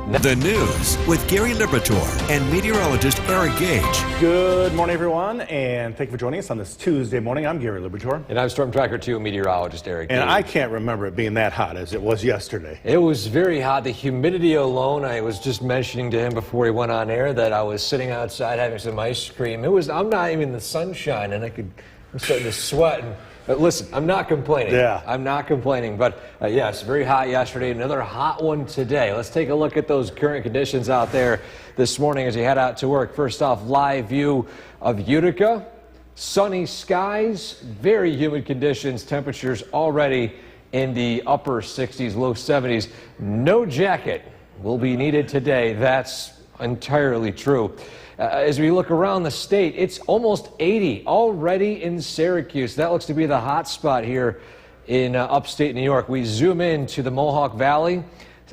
The news with Gary Liberatore and meteorologist Eric Gage. Good morning, everyone, and thank you for joining us on this Tuesday morning. I'm Gary Liberatore. And I'm Storm Tracker 2 meteorologist Eric Gage. And I can't remember it being that hot as it was yesterday. It was very hot. The humidity alone, I was just mentioning to him before he went on air that I was sitting outside having some ice cream. I'm not even in the sunshine, and I'm starting to sweat. But listen, I'm not complaining. Yeah. I'm not complaining. But yes, very hot yesterday. Another hot one today. Let's take a look at those current conditions out there this morning as you head out to work. First off, live view of Utica. Sunny skies, very humid conditions. Temperatures already in the upper 60s, low 70s. No jacket will be needed today. That's entirely true. As we look around the state, it's almost 80 already in Syracuse. That looks to be the hot spot here in upstate New York. We zoom in to the Mohawk Valley,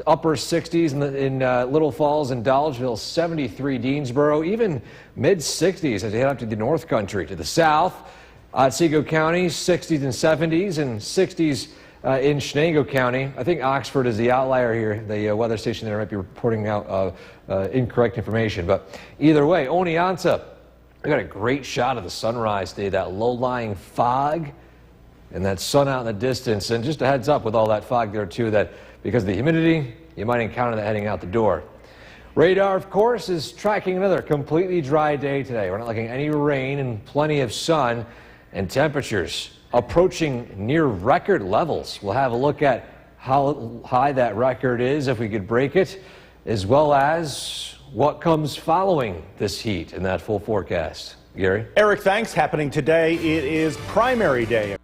upper 60s in Little Falls and Dolgeville, 73 Deansboro, even mid 60s as you head up to the North Country. To the south, Otsego County, 60s and 70s, and 60s in Chenango County. I think Oxford is the outlier here. The weather station there might be reporting out incorrect information. But either way, Oneonta, we got a great shot of the sunrise today, that low-lying fog and that sun out in the distance. And just a heads up with all that fog there, too, that because of the humidity, you might encounter that heading out the door. Radar, of course, is tracking another completely dry day today. We're not looking at any rain and plenty of sun, and temperatures approaching near record levels. We'll have a look at how high that record is, if we could break it, as well as what comes following this heat in that full forecast. Gary? Eric, thanks. Happening today, it is primary day.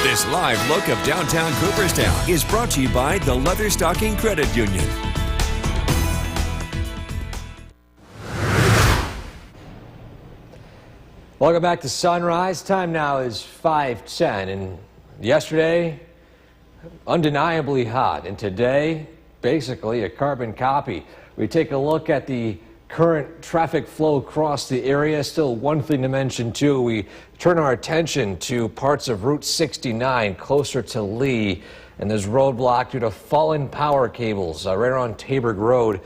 This live look of downtown Cooperstown is brought to you by the Leatherstocking Credit Union. Welcome back to Sunrise. Time now is 5:10, and yesterday, undeniably hot, and today, basically a carbon copy. We take a look at the current traffic flow across the area. Still one thing to mention, too. We turn our attention to parts of Route 69 closer to Lee, and there's roadblock due to fallen power cables right around Taberg Road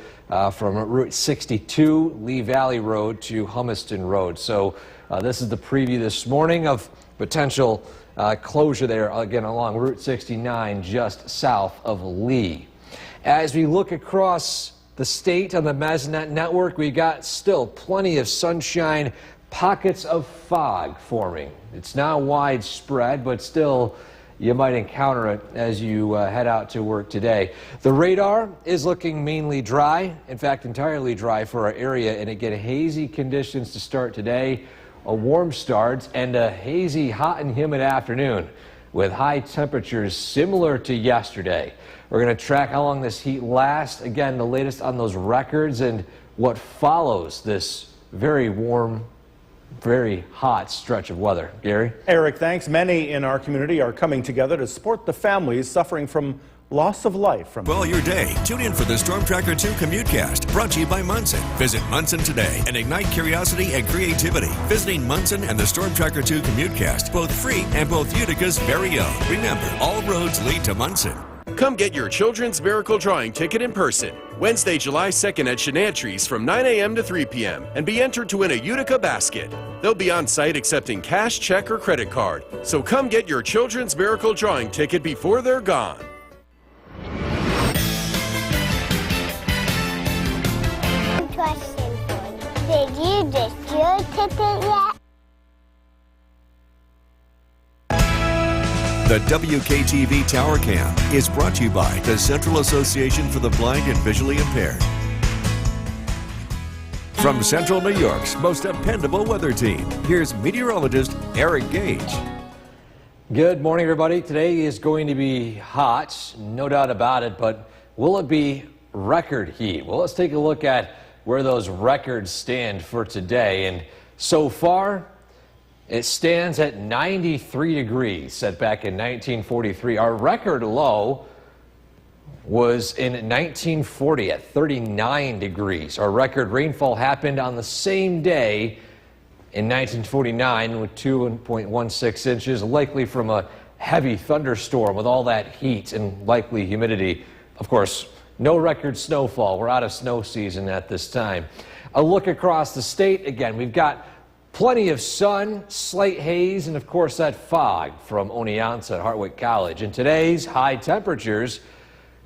from Route 62, Lee Valley Road to Humiston Road. So this is the preview this morning of potential closure there, again, along Route 69, just south of Lee. As we look across the state on the Mazinet network, we got still plenty of sunshine, pockets of fog forming. It's now widespread, but still you might encounter it as you head out to work today. The radar is looking mainly dry, in fact, entirely dry for our area, and again, hazy conditions to start today. A warm start and a hazy, hot and humid afternoon with high temperatures similar to yesterday. We're going to track how long this heat lasts. Again, the latest on those records and what follows this very warm, very hot stretch of weather. Gary? Eric, thanks. Many in our community are coming together to support the families suffering from loss of life from Well, your day. Tune in for the Storm Tracker 2 Commutecast, brought to you by Munson. Visit Munson today and ignite curiosity and creativity. Visiting Munson and the Storm Tracker 2 Commutecast, both free and both Utica's very own. Remember, all roads lead to Munson. Come get your Children's Miracle Drawing ticket in person, Wednesday, July 2nd at Chenantries from 9 a.m. to 3 p.m. and be entered to win a Utica basket. They'll be on site accepting cash, check, or credit card. So come get your Children's Miracle Drawing ticket before they're gone. Question for you. Did you just your ticket yet? The WKTV Tower Cam is brought to you by the Central Association for the Blind and Visually Impaired. From Central New York's most dependable weather team, here's meteorologist Eric Gage. Good morning, everybody. Today is going to be hot, no doubt about it, but will it be record heat? Well, let's take a look at where those records stand for today. And so far, it stands at 93 degrees, set back in 1943. Our record low was in 1940 at 39 degrees. Our record rainfall happened on the same day in 1949 with 2.16 inches, likely from a heavy thunderstorm with all that heat and likely humidity. Of course, no record snowfall. We're out of snow season at this time. A look across the state. Again, we've got plenty of sun, slight haze, and of course that fog from Oneonta at Hartwick College. And today's high temperatures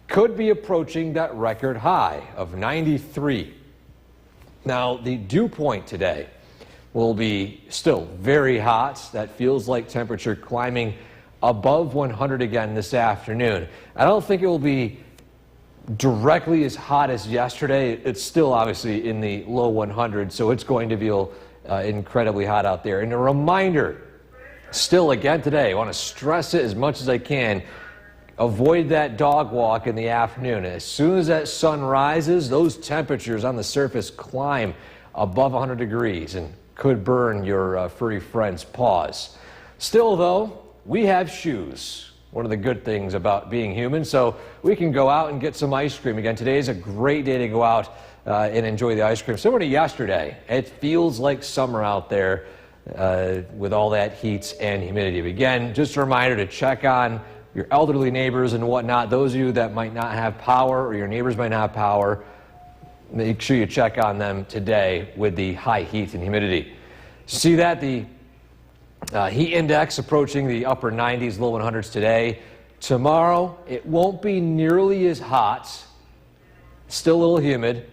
could be approaching that record high of 93. Now, the dew point today will be still very hot. That feels like temperature climbing above 100 again this afternoon. I don't think it will be directly as hot as yesterday. It's still obviously in the low 100s, so it's going to feel incredibly hot out there. And a reminder, still again today, I want to stress it as much as I can, avoid that dog walk in the afternoon. As soon as that sun rises, those temperatures on the surface climb above 100 degrees and could burn your furry friend's paws. Still though, we have shoes. One of the good things about being human, so we can go out and get some ice cream. Again, today is a great day to go out and enjoy the ice cream. Similar to yesterday, it feels like summer out there with all that heat and humidity. Again, just a reminder to check on your elderly neighbors and whatnot. Those of you that might not have power or your neighbors might not have power, make sure you check on them today with the high heat and humidity. See that? The heat index approaching the upper 90s, low 100s today. Tomorrow, it won't be nearly as hot, still a little humid,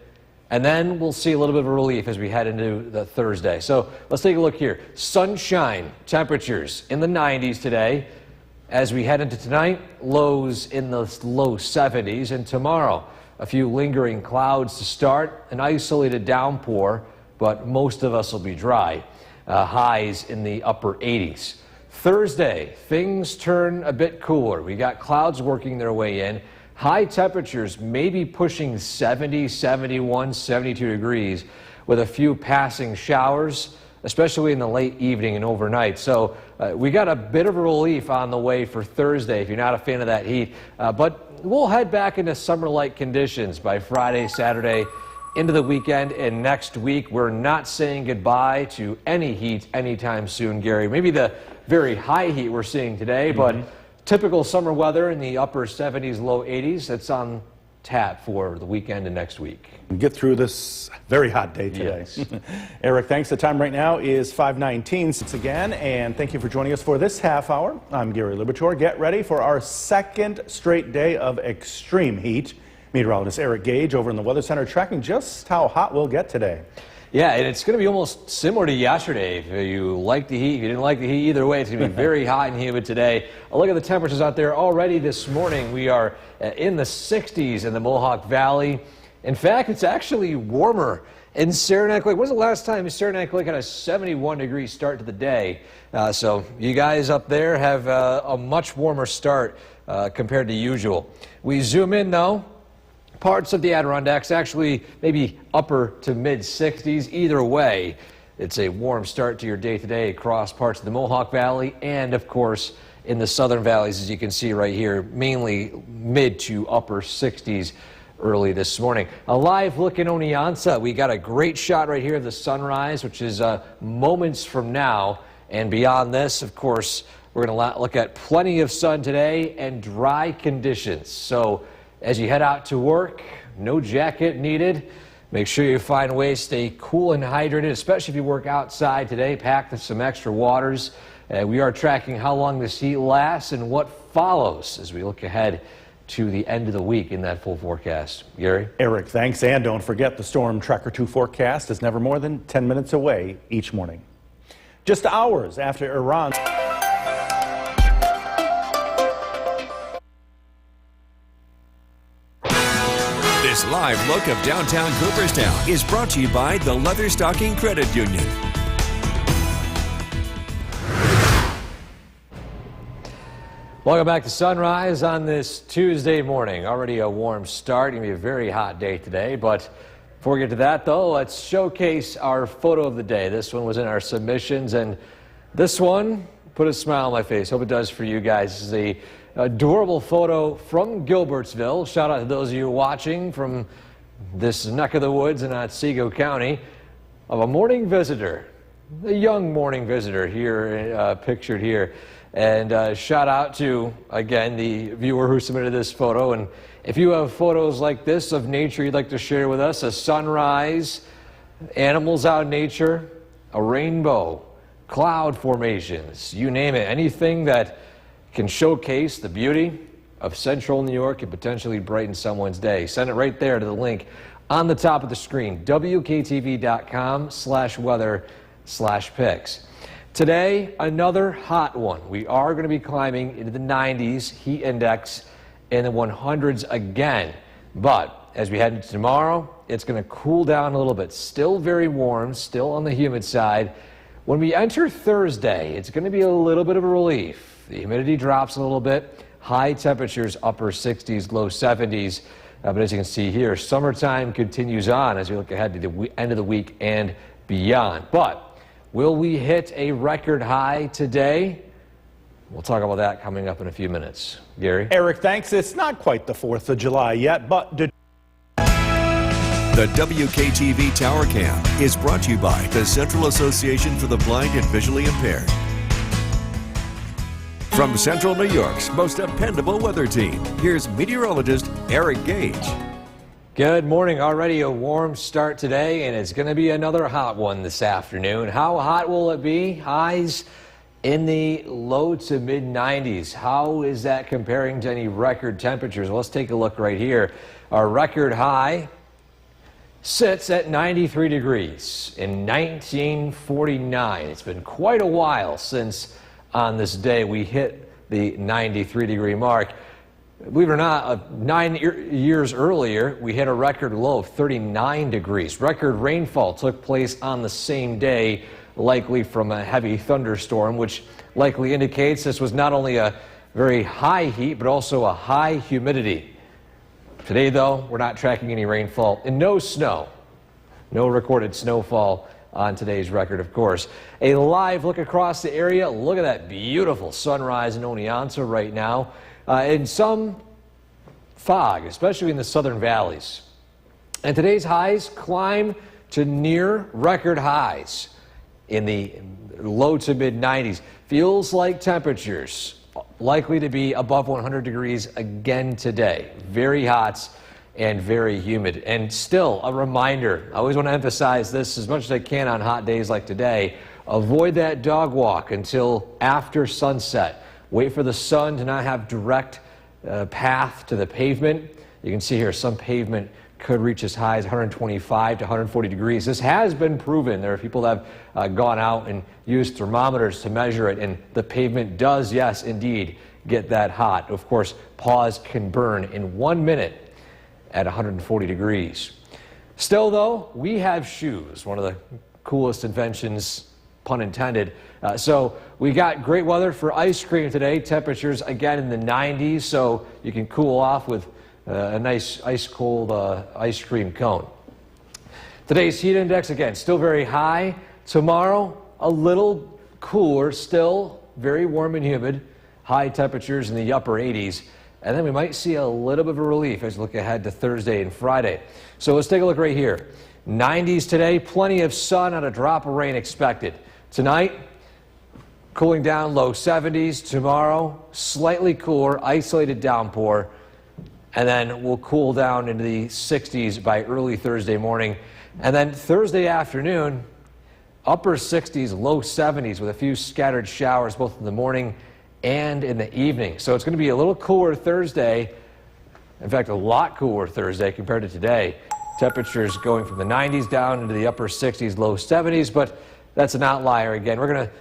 and then we'll see a little bit of a relief as we head into the Thursday. So let's take a look here. Sunshine temperatures in the 90s today. As we head into tonight, lows in the low 70s, and tomorrow, a few lingering clouds to start, an isolated downpour, but most of us will be dry. Highs in the upper 80s. Thursday, things turn a bit cooler. We got clouds working their way in. High temperatures may be pushing 70, 71, 72 degrees with a few passing showers, especially in the late evening and overnight. So we got a bit of a relief on the way for Thursday if you're not a fan of that heat. But we'll head back into summer-like conditions by Friday, Saturday, into the weekend and next week. We're not saying goodbye to any heat anytime soon, Gary. Maybe the very high heat we're seeing today, but typical summer weather in the upper 70s, low 80s. That's on tap for the weekend and next week. Get through this very hot day today. Yes. Eric, thanks. The time right now is 5:19. Once again, and thank you for joining us for this half hour. I'm Gary Libator. Get ready for our second straight day of extreme heat. Meteorologist Eric Gage over in the Weather Center tracking just how hot we'll get today. Yeah, and it's going to be almost similar to yesterday. If you like the heat, if you didn't like the heat, either way, it's going to be very hot and humid today. A look at the temperatures out there already this morning. We are in the 60s in the Mohawk Valley. In fact, it's actually warmer in Saranac Lake. When was the last time Saranac Lake had a 71-degree start to the day? So you guys up there have a much warmer start compared to usual. We zoom in, though. Parts of the Adirondacks actually maybe upper to mid 60s. Either way, it's a warm start to your day today across parts of the Mohawk Valley and, of course, in the southern valleys, as you can see right here, mainly mid to upper 60s early this morning. A live look in Oneonta. We got a great shot right here of the sunrise, which is moments from now. And beyond this, of course, we're going to look at plenty of sun today and dry conditions. So as you head out to work, no jacket needed. Make sure you find ways to stay cool and hydrated, especially if you work outside today. Pack some extra waters. We are tracking how long this heat lasts and what follows as we look ahead to the end of the week in that full forecast. Gary? Eric, thanks. And don't forget, the Storm Tracker 2 forecast is never more than 10 minutes away each morning. Just hours after Iran. This live look of downtown Cooperstown is brought to you by the Leatherstocking Credit Union. Welcome back to Sunrise on this Tuesday morning. Already a warm start. Going to be a very hot day today. But before we get to that, though, let's showcase our photo of the day. This one was in our submissions, and this one put a smile on my face. Hope it does for you guys. This is a adorable photo from Gilbertsville. Shout out to those of you watching from this neck of the woods in Otsego County of a morning visitor, a young morning visitor here, pictured here. And shout out to, again, the viewer who submitted this photo. And if you have photos like this of nature you'd like to share with us, a sunrise, animals out in nature, a rainbow, cloud formations, you name it, anything that can showcase the beauty of central New York and potentially brighten someone's day. Send it right there to the link on the top of the screen, WKTV.com/weather/pics. Today, another hot one. We are going to be climbing into the 90s, heat index in the 100s again. But as we head into tomorrow, it's going to cool down a little bit. Still very warm, still on the humid side. When we enter Thursday, it's going to be a little bit of a relief. The humidity drops a little bit. High temperatures, upper 60s, low 70s. But as you can see here, summertime continues on as we look ahead to the end of the week and beyond. But will we hit a record high today? We'll talk about that coming up in a few minutes. Gary? Eric, thanks. It's not quite the 4th of July yet, but... The WKTV Tower Cam is brought to you by the Central Association for the Blind and Visually Impaired. From Central New York's most dependable weather team, here's meteorologist Eric Gage. Good morning. Already a warm start today, and it's going to be another hot one this afternoon. How hot will it be? Highs in the low to mid 90s. How is that comparing to any record temperatures? Well, let's take a look right here. Our record high sits at 93 degrees in 1949. It's been quite a while since on this day we hit the 93-degree mark. Believe it or not, 9 years earlier, we hit a record low of 39 degrees. Record rainfall took place on the same day, likely from a heavy thunderstorm, which likely indicates this was not only a very high heat, but also a high humidity. Today, though, we're not tracking any rainfall and no snow. No recorded snowfall on today's record, of course. A live look across the area. Look at that beautiful sunrise in Oneonta right now. And some fog, especially in the southern valleys. And today's highs climb to near record highs in the low to mid 90s. Feels like temperatures likely to be above 100 degrees again today. Very hot and very humid. And still a reminder, I always want to emphasize this as much as I can on hot days like today. Avoid that dog walk until after sunset. Wait for the sun to not have direct path to the pavement. You can see here some pavement could reach as high as 125 to 140 degrees. This has been proven. There are people that have gone out and used thermometers to measure it, and the pavement does, yes, indeed, get that hot. Of course, paws can burn in 1 minute at 140 degrees. Still, though, we have shoes, one of the coolest inventions, pun intended. So we got great weather for ice cream today. Temperatures again in the 90s, so you can cool off with a nice ice-cold ice cream cone. Today's heat index, again, still very high. Tomorrow, a little cooler, still very warm and humid. High temperatures in the upper 80s. And then we might see a little bit of a relief as we look ahead to Thursday and Friday. So let's take a look right here. 90s today, plenty of sun and a drop of rain expected. Tonight, cooling down, low 70s. Tomorrow, slightly cooler, isolated downpour. And then we'll cool down into the 60s by early Thursday morning. And then Thursday afternoon, upper 60s, low 70s with a few scattered showers both in the morning and in the evening. So it's going to be a little cooler Thursday. In fact, a lot cooler Thursday compared to today. Temperatures going from the 90s down into the upper 60s, low 70s, but that's an outlier again. We're going to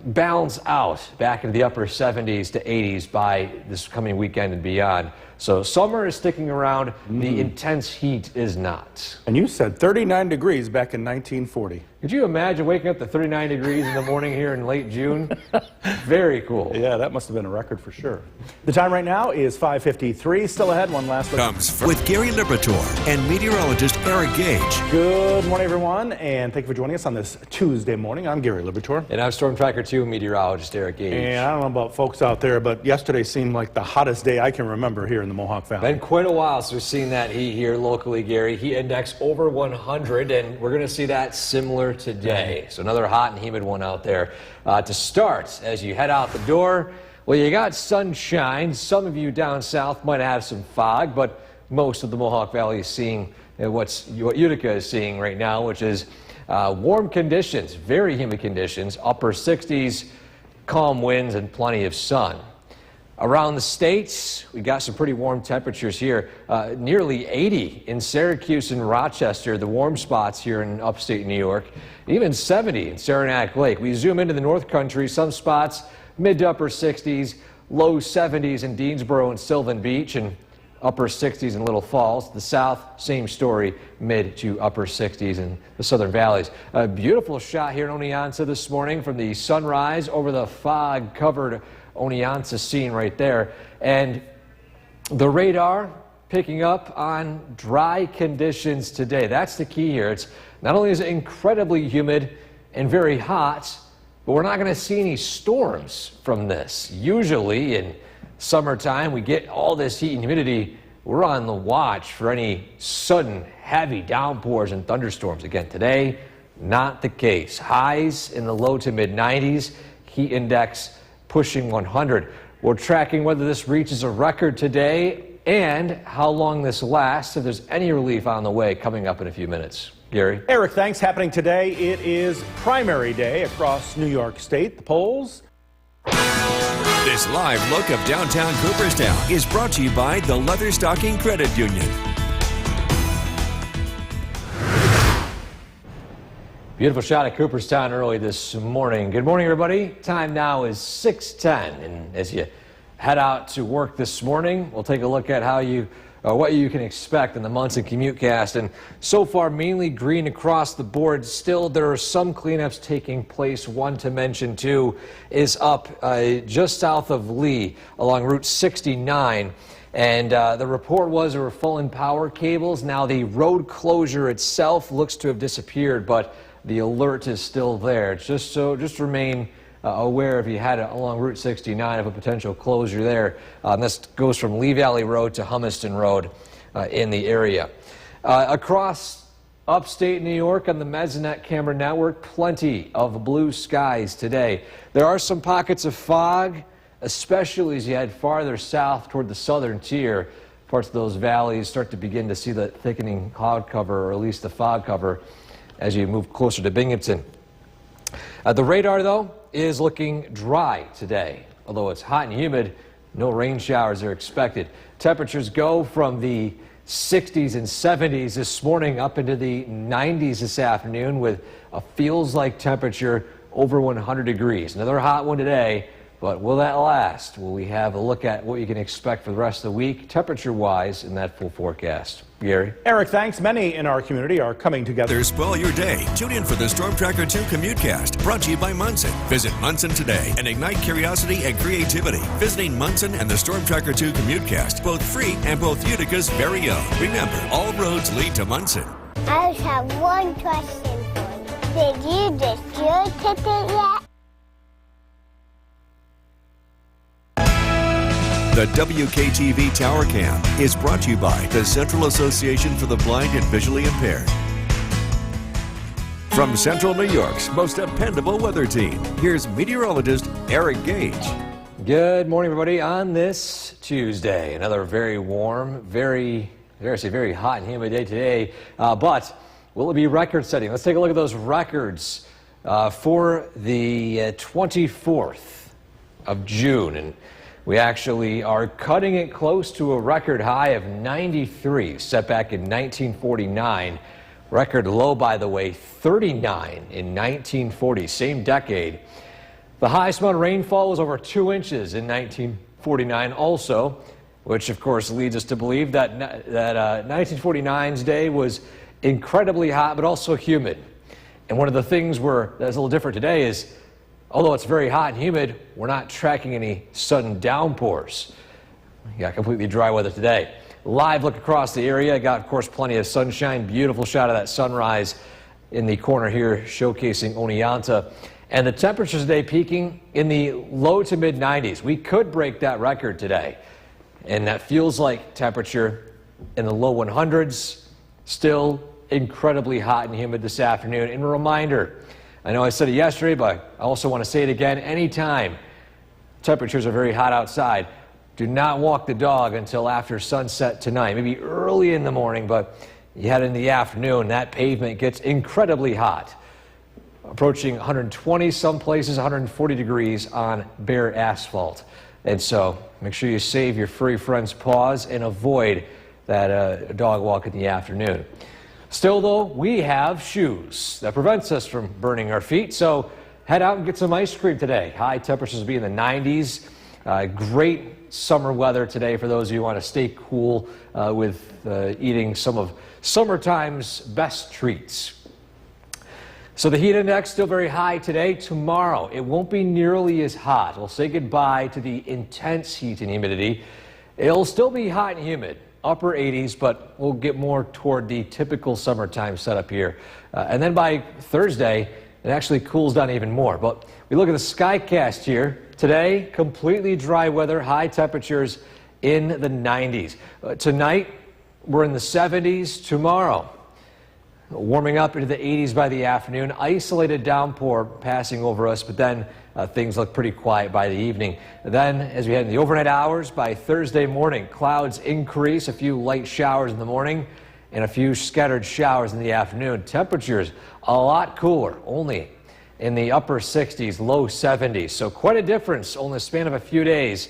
balance out back into the upper 70s to 80s by this coming weekend and beyond. So summer is sticking around. The intense heat is not. And you said 39 degrees back in 1940. Could you imagine waking up to 39 degrees in the morning here in late June? Very cool. Yeah, that must have been a record for sure. The time right now is 5:53. Still ahead, one last look. Comes with Gary Liberatore and meteorologist Eric Gage. Good morning, everyone, and thank you for joining us on this Tuesday morning. I'm Gary Liberatore. And I'm Storm Tracker 2. 2 meteorologist Eric Gage. And I don't know about folks out there, but yesterday seemed like the hottest day I can remember here in the Mohawk Valley. Been quite a while since we've seen that heat here locally, Gary. Heat index over 100, and we're going to see that similar today. So another hot and humid one out there. To start, as you head out the door, well, you got sunshine. Some of you down south might have some fog, but most of the Mohawk Valley is seeing what Utica is seeing right now, which is warm conditions, very humid conditions, upper 60s, calm winds, and plenty of sun. Around the states, we got some pretty warm temperatures here, nearly 80 in Syracuse and Rochester, the warm spots here in upstate New York, even 70 in Saranac Lake. We zoom into the North Country, some spots mid to upper 60s, low 70s in Deansboro and Sylvan Beach, and upper 60s in Little Falls. The south, same story, mid to upper 60s in the southern valleys. A beautiful shot here in Oneonta this morning from the sunrise over the fog-covered Oneonta scene right there. And the radar picking up on dry conditions today. That's the key here. It's not only is it incredibly humid and very hot, but we're not going to see any storms from this. Usually in summertime, we get all this heat and humidity. We're on the watch for any sudden heavy downpours and thunderstorms. Again, today, not the case. Highs in the low to mid 90s, heat index pushing 100. We're tracking whether this reaches a record today and how long this lasts, if there's any relief on the way, coming up in a few minutes. Gary? Eric, thanks. Happening today, it is primary day across New York State. The polls. This live look of downtown Cooperstown is brought to you by the Leatherstocking Credit Union. Beautiful shot of Cooperstown early this morning. Good morning, everybody. Time now is 6:10, and as you head out to work this morning, we'll take a look at what you can expect in the Munson CommuteCast. And so far, mainly green across the board. Still, there are some cleanups taking place. One to mention, too, is up just south of Lee along Route 69. And the report was there were fallen power cables. Now, the road closure itself looks to have disappeared, but the alert is still there. Just remain aware if you had it along Route 69 of a potential closure there. This goes from Lee Valley Road to Humiston Road in the area. Across upstate New York on the Mesonet camera network, plenty of blue skies today. There are some pockets of fog, especially as you head farther south toward the southern tier. Parts of those valleys start to begin to see the thickening cloud cover, or at least the fog cover, as you move closer to Binghamton. The radar, though, is looking dry today. Although it's hot and humid, no rain showers are expected. Temperatures go from the 60s and 70s this morning up into the 90s this afternoon, with a feels-like temperature over 100 degrees. Another hot one today, but will that last? Will we have a look at what you can expect for the rest of the week, temperature-wise, in that full forecast? Gary? Eric, thanks. Many in our community are coming together. Spoil your day. Tune in for the Storm Tracker 2 CommuteCast, brought to you by Munson. Visit Munson today and ignite curiosity and creativity. Visiting Munson and the Storm Tracker 2 CommuteCast, both free and both Utica's very own. Remember, all roads lead to Munson. I just have one question for you. Did you get your ticket yet? The WKTV Tower Cam is brought to you by the Central Association for the Blind and Visually Impaired. From Central New York's most dependable weather team, here's meteorologist Eric Gage. Good morning, everybody. On this Tuesday, another very warm, very hot and humid day today. But will it be record-setting? Let's take a look at those records for the 24th of June. And we actually are cutting it close to a record high of 93, set back in 1949. Record low, by the way, 39 in 1940, same decade. The highest amount of rainfall was over 2 inches in 1949 also, which of course leads us to believe that 1949's day was incredibly hot, but also humid. And one of the things that's a little different today is, although it's very hot and humid, we're not tracking any sudden downpours. We got completely dry weather today. Live look across the area. Got, of course, plenty of sunshine. Beautiful shot of that sunrise in the corner here, showcasing Oneonta. And the temperatures today peaking in the low to mid 90s. We could break that record today. And that feels like temperature in the low 100s. Still incredibly hot and humid this afternoon. And a reminder, I know I said it yesterday, but I also want to say it again. Anytime temperatures are very hot outside, do not walk the dog until after sunset tonight. Maybe early in the morning, but you head in the afternoon, that pavement gets incredibly hot. Approaching 120 some places, 140 degrees on bare asphalt. And so make sure you save your furry friend's paws and avoid that dog walk in the afternoon. Still though, we have shoes that prevents us from burning our feet. So head out and get some ice cream today. High temperatures will be in the 90s. Great summer weather today for those of you who want to stay cool with eating some of summertime's best treats. So the heat index still very high today. Tomorrow, it won't be nearly as hot. We'll say goodbye to the intense heat and humidity. It'll still be hot and humid, upper 80s, but we'll get more toward the typical summertime setup here. And then by Thursday, it actually cools down even more. But we look at the skycast here. Today, completely dry weather, high temperatures in the 90s. Tonight, we're in the 70s. Tomorrow, warming up into the 80s by the afternoon. Isolated downpour passing over us, but then things look pretty quiet by the evening. Then, as we head in the overnight hours, by Thursday morning, clouds increase, a few light showers in the morning, and a few scattered showers in the afternoon. Temperatures a lot cooler, only in the upper 60s, low 70s. So quite a difference only the span of a few days.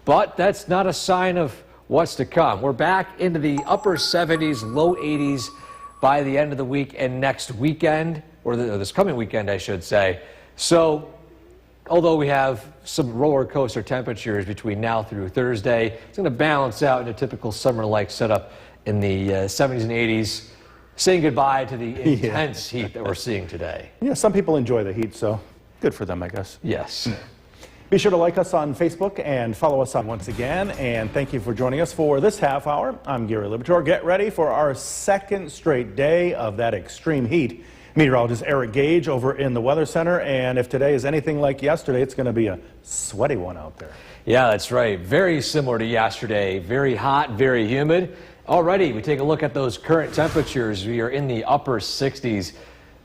But that's not a sign of what's to come. We're back into the upper 70s, low 80s by the end of the week and next weekend, or this coming weekend, I should say. So, although we have some roller coaster temperatures between now through Thursday, it's going to balance out in a typical summer-like setup in the 70s and 80s, saying goodbye to the intense heat that we're seeing today. Yeah, some people enjoy the heat, so good for them, I guess. Yes. Be sure to like us on Facebook and follow us on once again. And thank you for joining us for this half hour. I'm Gary Libator. Get ready for our second straight day of that extreme heat. Meteorologist Eric Gage over in the Weather Center. And if today is anything like yesterday, it's going to be a sweaty one out there. Yeah, that's right. Very similar to yesterday. Very hot, very humid. Already, we take a look at those current temperatures. We are in the upper 60s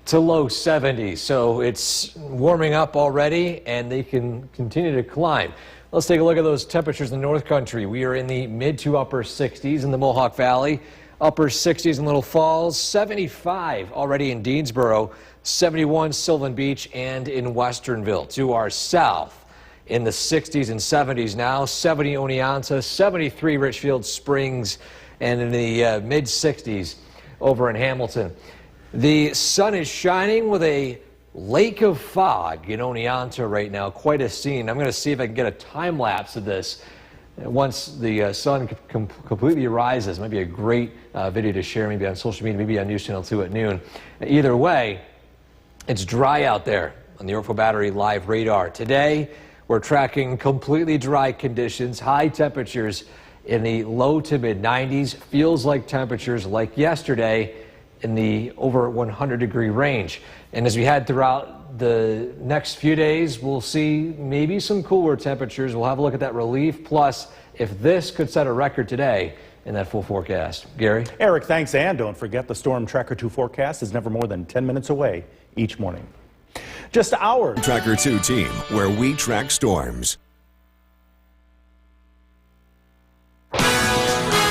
to low 70s. So it's warming up already, and they can continue to climb. Let's take a look at those temperatures in the North Country. We are in the mid to upper 60s in the Mohawk Valley, upper 60s in Little Falls, 75 already in Deansboro, 71 Sylvan Beach, and in Westernville. To our south, in the 60s and 70s now, 70 Oneonta, 73 Richfield Springs, and in the mid 60s over in Hamilton. The sun is shining with a lake of fog in Oneonta right now. Quite a scene. I'm going to see if I can get a time lapse of this once the sun completely rises. Might be a great video to share, maybe on social media, maybe on News Channel 2 at noon. Either way, it's dry out there on the Yorkville Battery Live radar. Today, we're tracking completely dry conditions, high temperatures in the low to mid 90s. Feels like temperatures like yesterday in the over 100-degree range. And as we head throughout the next few days, we'll see maybe some cooler temperatures. We'll have a look at that relief. Plus, if this could set a record today in that full forecast. Gary? Eric, thanks. And don't forget the Storm Tracker 2 forecast is never more than 10 minutes away each morning. Just hours. Tracker 2 team, where we track storms.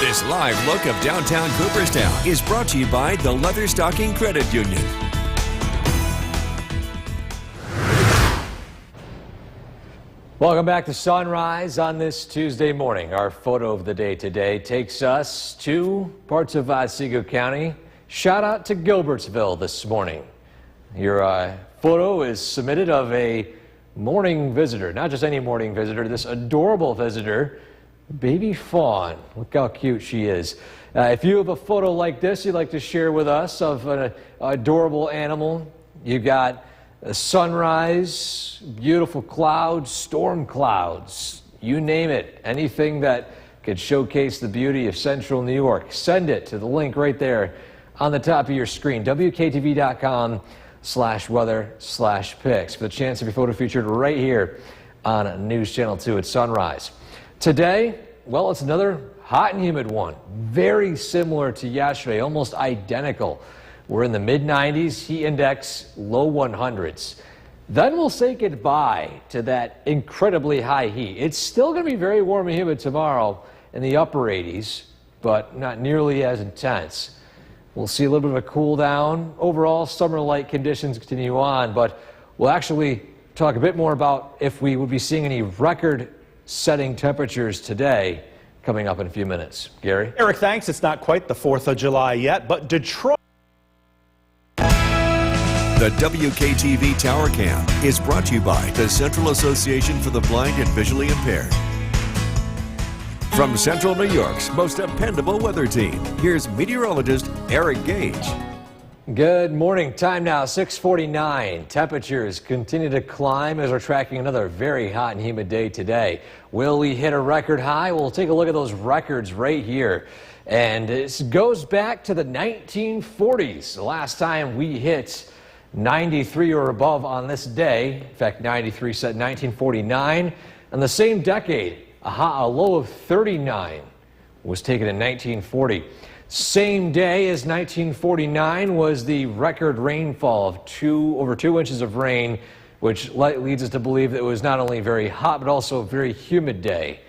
This live look of downtown Cooperstown is brought to you by the Leatherstocking Credit Union. Welcome back to Sunrise on this Tuesday morning. Our photo of the day today takes us to parts of Otsego County. Shout out to Gilbertsville this morning. Your photo is submitted of a morning visitor, not just any morning visitor, this adorable visitor, baby fawn. Look how cute she is. If you have a photo like this you'd like to share with us of an adorable animal, you got a sunrise, beautiful clouds, storm clouds, you name it. Anything that could showcase the beauty of central New York. Send it to the link right there on the top of your screen, WKTV.com/sunrise. facebook.com/weather/picks for the chance to be photo featured right here on News Channel 2 at sunrise. Today, well, it's another hot and humid one. Very similar to yesterday, almost identical. We're in the mid-90s, heat index low 100s. Then we'll say goodbye to that incredibly high heat. It's still going to be very warm and humid tomorrow in the upper 80s, but not nearly as intense. We'll see a little bit of a cool down. Overall, summer-like conditions continue on, but we'll actually talk a bit more about if we would be seeing any record-setting temperatures today coming up in a few minutes. Gary? Eric, thanks. It's not quite the 4th of July yet, but Detroit. The WKTV Tower Cam is brought to you by the Central Association for the Blind and Visually Impaired. From Central New York's most dependable weather team, here's meteorologist Eric Gage. Good morning. Time now, 6:49. Temperatures continue to climb as we're tracking another very hot and humid day today. Will we hit a record high? We'll take a look at those records right here. And it goes back to the 1940s, the last time we hit 93 or above on this day. In fact, 93 set 1949. And the same decade, a low of 39 was taken in 1940. Same day as 1949 was the record rainfall of over 2 inches of rain, which leads us to believe that it was not only very hot, but also a very humid day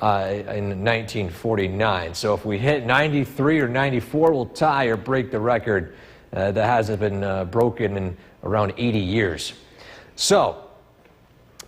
in 1949. So if we hit 93 or 94, we'll tie or break the record that hasn't been broken in around 80 years. So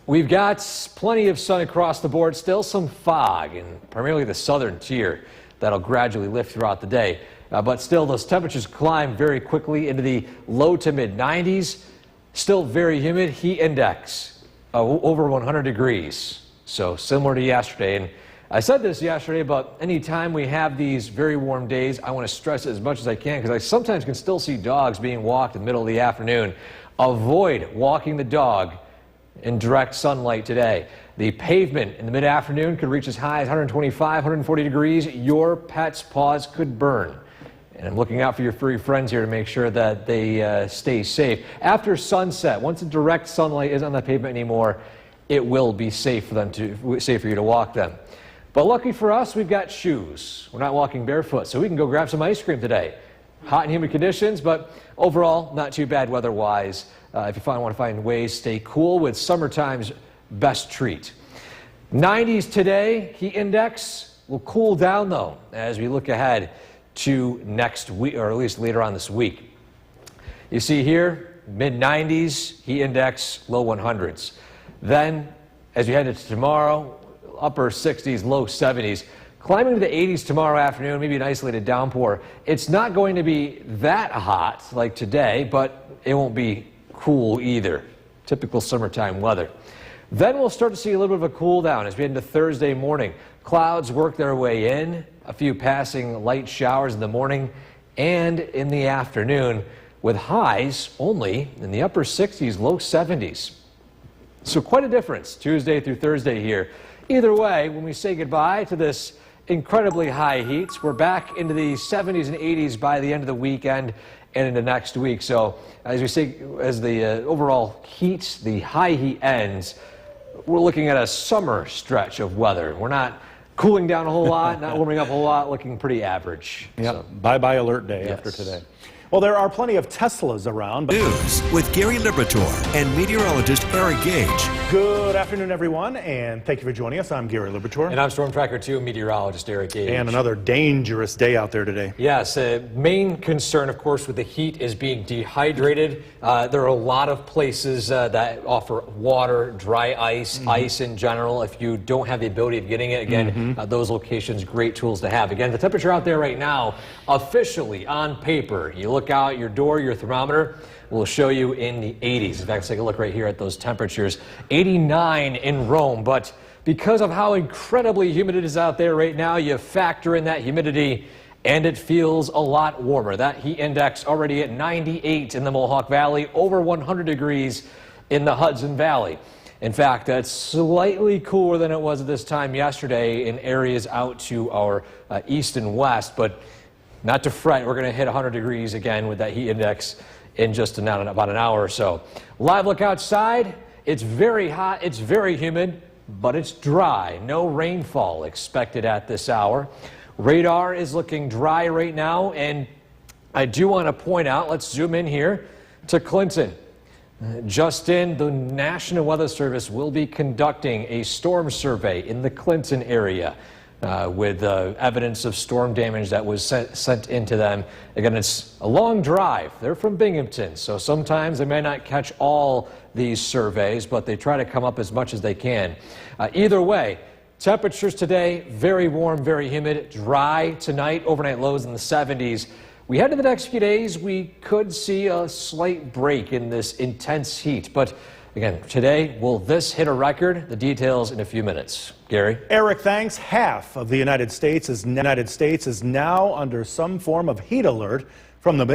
we've got plenty of sun across the board, still some fog, and primarily the southern tier that'll gradually lift throughout the day. But still, those temperatures climb very quickly into the low to mid 90s. Still very humid. Heat index over 100 degrees. So similar to yesterday. And I said this yesterday, but anytime we have these very warm days, I want to stress it as much as I can because I sometimes can still see dogs being walked in the middle of the afternoon. Avoid walking the dog in direct sunlight today. The pavement in the mid-afternoon could reach as high as 125, 140 degrees. Your pet's paws could burn. And I'm looking out for your furry friends here to make sure that they stay safe. After sunset, once the direct sunlight isn't on the pavement anymore, it will be safe for you to walk them. But lucky for us, we've got shoes. We're not walking barefoot, so we can go grab some ice cream today. Hot and humid conditions, but overall, not too bad weather-wise. If you want to find ways, stay cool with summertime's best treat. 90s today, heat index will cool down though as we look ahead to next week, or at least later on this week. You see here, mid-90s, heat index, low 100s. Then, as we head into tomorrow, upper 60s, low 70s. Climbing to the 80s tomorrow afternoon, maybe an isolated downpour. It's not going to be that hot like today, but it won't be cool either. Typical summertime weather. Then we'll start to see a little bit of a cool down as we head into Thursday morning. Clouds work their way in, a few passing light showers in the morning and in the afternoon, with highs only in the upper 60s, low 70s. So quite a difference Tuesday through Thursday here. Either way, when we say goodbye to this incredibly high heats, we're back into the 70s and 80s by the end of the weekend and into next week. So as we say, as the overall heat, the high heat ends, we're looking at a summer stretch of weather. We're not cooling down a whole lot, not warming up a whole lot, looking pretty average. Yep. So, bye-bye alert day after today. Well, there are plenty of Teslas around. But News with Gary Liberatore and meteorologist Eric Gage. good afternoon, everyone, and thank you for joining us. I'm Gary Liberatore. And I'm Storm Tracker 2 meteorologist Eric Gage. And another dangerous day out there today. Yes, main concern, of course, with the heat is being dehydrated. There are a lot of places that offer water, dry ice, ice in general. If you don't have the ability of getting it, again, those locations, great tools to have. Again, the temperature out there right now, officially on paper, you look out your door, your thermometer will show you in the 80s. In fact, let's take a look right here at those temperatures. 89 in Rome, but because of how incredibly humid it is out there right now, you factor in that humidity and it feels a lot warmer. That heat index already at 98 in the Mohawk Valley, over 100 degrees in the Hudson Valley. In fact, that's slightly cooler than it was at this time yesterday in areas out to our east and west, but not to fret. We're going to hit 100 degrees again with that heat index in just about an hour or so. Live look outside. It's very hot. It's very humid, but it's dry. No rainfall expected at this hour. Radar is looking dry right now, and I do want to point out, let's zoom in here to Clinton. Just in, the National Weather Service will be conducting a storm survey in the Clinton area with evidence of storm damage that was sent into them. Again, it's a long drive. They're from Binghamton, so sometimes they may not catch all these surveys, but they try to come up as much as they can. Either way, temperatures today, very warm, very humid, dry tonight, overnight lows in the 70s. We head to the next few days, we could see a slight break in this intense heat. But again, today, will this hit a record? The details in a few minutes. Gary? Eric, thanks. Half of the United States is now under some form of heat alert, from the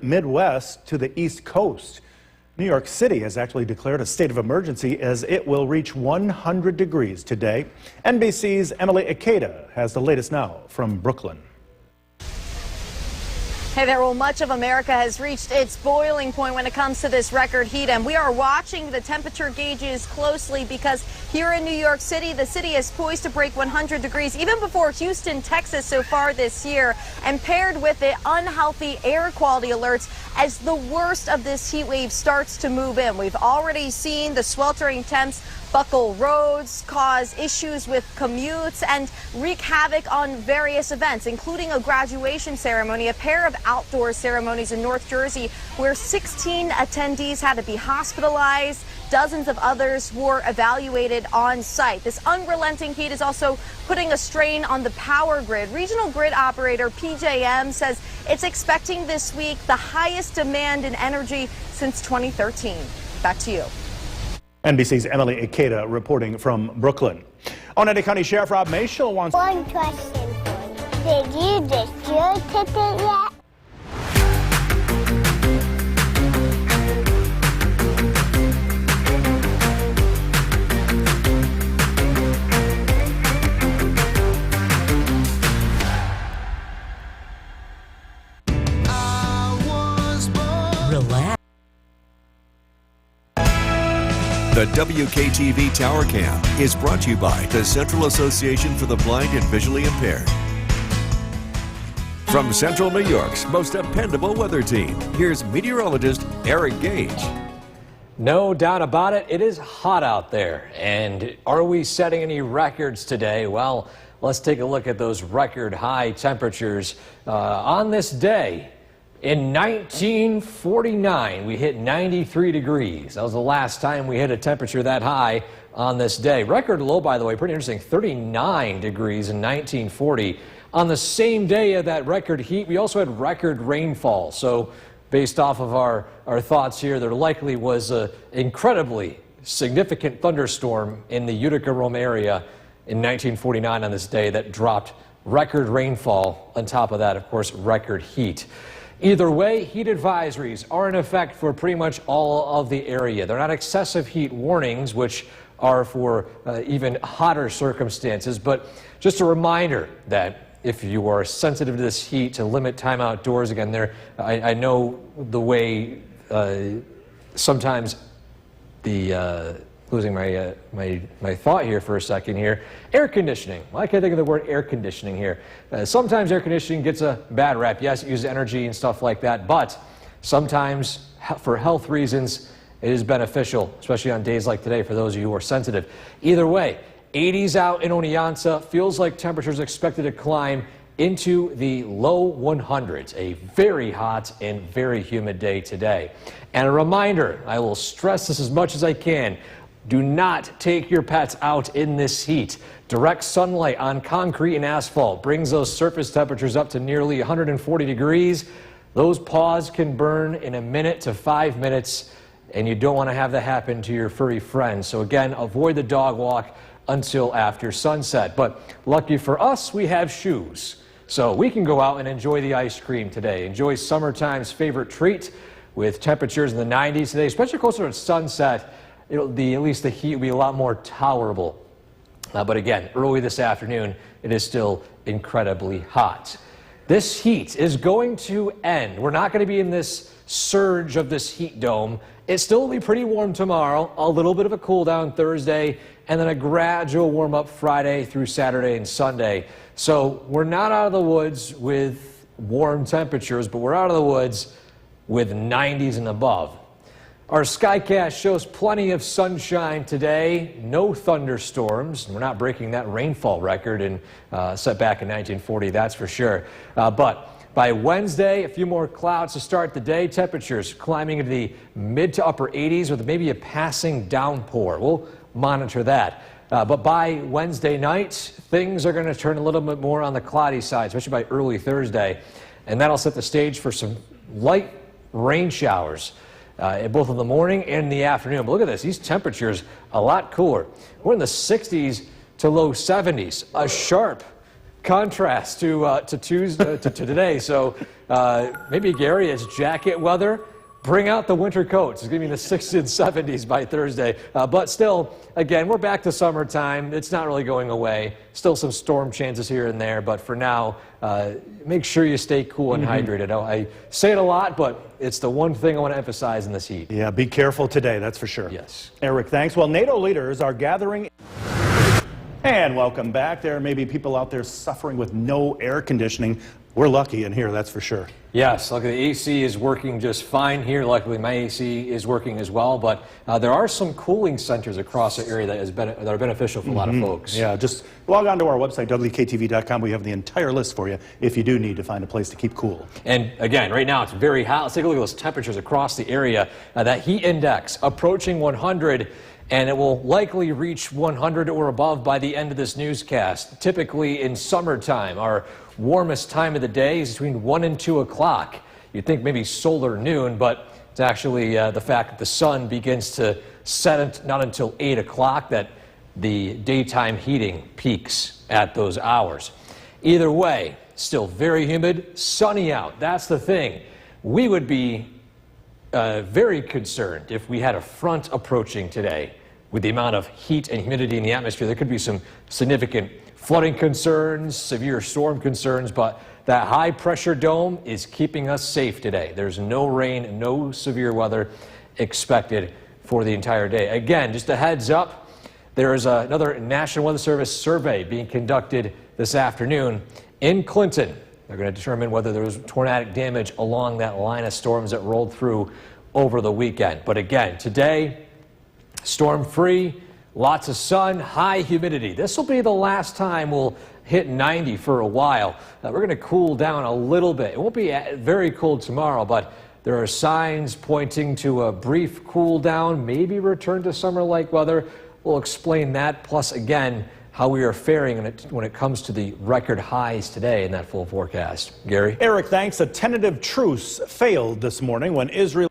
Midwest to the East Coast. New York City has actually declared a state of emergency as it will reach 100 degrees today. NBC's Emily Ikeda has the latest now from Brooklyn. Hey there, well, much of America has reached its boiling point when it comes to this record heat, and we are watching the temperature gauges closely because here in New York City, the city is poised to break 100 degrees even before Houston, Texas so far this year, and paired with the unhealthy air quality alerts as the worst of this heat wave starts to move in. We've already seen the sweltering temps buckle roads, cause issues with commutes, and wreak havoc on various events, including a graduation ceremony, a pair of outdoor ceremonies in North Jersey where 16 attendees had to be hospitalized. Dozens of others were evaluated on site. This unrelenting heat is also putting a strain on the power grid. Regional grid operator PJM says it's expecting this week the highest demand in energy since 2013. Back to you. NBC's Emily Ikeda reporting from Brooklyn. Oneida County Sheriff Rob Mashel wants... One question for you. Did you distribute your ticket yet? Relax. The WKTV Tower Cam is brought to you by the Central Association for the Blind and Visually Impaired. From Central New York's most dependable weather team, here's meteorologist Eric Gage. No doubt about it, it is hot out there. And are we setting any records today? Well, let's take a look at those record high temperatures on this day. In 1949, we hit 93 degrees. That was the last time we hit a temperature that high on this day. Record low, by the way, pretty interesting, 39 degrees in 1940. On the same day of that record heat, we also had record rainfall. So based off of our thoughts here, there likely was an incredibly significant thunderstorm in the Utica-Rome area in 1949 on this day that dropped record rainfall. On top of that, of course, record heat. Either way, heat advisories are in effect for pretty much all of the area. They're not excessive heat warnings, which are for even hotter circumstances, but just a reminder that if you are sensitive to this heat, to limit time outdoors. Again, I know the way sometimes the losing my thought here for a second here. Air conditioning. Well, I can't think of the word air conditioning here. Sometimes air conditioning gets a bad rap. Yes, it uses energy and stuff like that, but sometimes for health reasons it is beneficial, especially on days like today for those of you who are sensitive. Either way, 80s out in Oneonta. Feels like temperatures expected to climb into the low 100s. A very hot and very humid day today. And a reminder, I will stress this as much as I can, do not take your pets out in this heat. Direct sunlight on concrete and asphalt brings those surface temperatures up to nearly 140 degrees. Those paws can burn in a minute to 5 minutes, and you don't want to have that happen to your furry friends. So again, avoid the dog walk until after sunset. But lucky for us, we have shoes. So we can go out and enjoy the ice cream today. Enjoy summertime's favorite treat with temperatures in the 90s today, especially closer to sunset. At least the heat will be a lot more tolerable. But again, early this afternoon, it is still incredibly hot. this heat is going to end. We're not going to be in this surge of this heat dome. It still will be pretty warm tomorrow, a little bit of a cool down Thursday, and then a gradual warm up Friday through Saturday and Sunday. So we're not out of the woods with warm temperatures, but we're out of the woods with 90s and above. Our Skycast shows plenty of sunshine today, no thunderstorms. We're not breaking that rainfall record set back in 1940, that's for sure. But by Wednesday, a few more clouds to start the day. Temperatures climbing into the mid to upper 80s with maybe a passing downpour. We'll monitor that. But by Wednesday night, things are going to turn a little bit more on the cloudy side, especially by early Thursday. And that'll set the stage for some light rain showers. Both in the morning and in the afternoon. But look at this, these temperatures a lot cooler. We're in the 60s to low 70s, a sharp contrast to today. So maybe, Gary, it's jacket weather. Bring out the winter coats. It's going to be in the 60s and 70s by Thursday. But still, again, we're back to summertime. It's not really going away. Still some storm chances here and there. But for now, make sure you stay cool and hydrated. I say it a lot, but it's the one thing I want to emphasize in this heat. Yeah, be careful today, that's for sure. Yes. Eric, thanks. Well, NATO leaders are gathering. And welcome back. There may be people out there suffering with no air conditioning. We're lucky in here, that's for sure. Yes, luckily the AC is working just fine here. Luckily my AC is working as well, but there are some cooling centers across the area that are beneficial for a lot of folks. Yeah, just log on to our website, WKTV.com. We have the entire list for you if you do need to find a place to keep cool. And again, right now it's very hot. Let's take a look at those temperatures across the area. That heat index approaching 100, and it will likely reach 100 or above by the end of this newscast. Typically in summertime, our warmest time of the day is between 1 and 2 o'clock. You'd think maybe solar noon, but it's actually the fact that the sun begins to set not until 8 o'clock that the daytime heating peaks at those hours. Either way, still very humid, sunny out. That's the thing. We would be very concerned if we had a front approaching today. With the amount of heat and humidity in the atmosphere, there could be some significant flooding concerns, severe storm concerns, but that high pressure dome is keeping us safe today. There's no rain, no severe weather expected for the entire day. Again, just a heads up, there is another National Weather Service survey being conducted this afternoon in Clinton. They're going to determine whether there was tornadic damage along that line of storms that rolled through over the weekend. But again, today, storm-free, lots of sun, high humidity. This will be the last time we'll hit 90 for a while. We're going to cool down a little bit. It won't be very cold tomorrow, but there are signs pointing to a brief cool down, maybe return to summer-like weather. We'll explain that, plus again, how we are faring when it comes to the record highs today in that full forecast. Gary? Eric, thanks. A tentative truce failed this morning when Israel...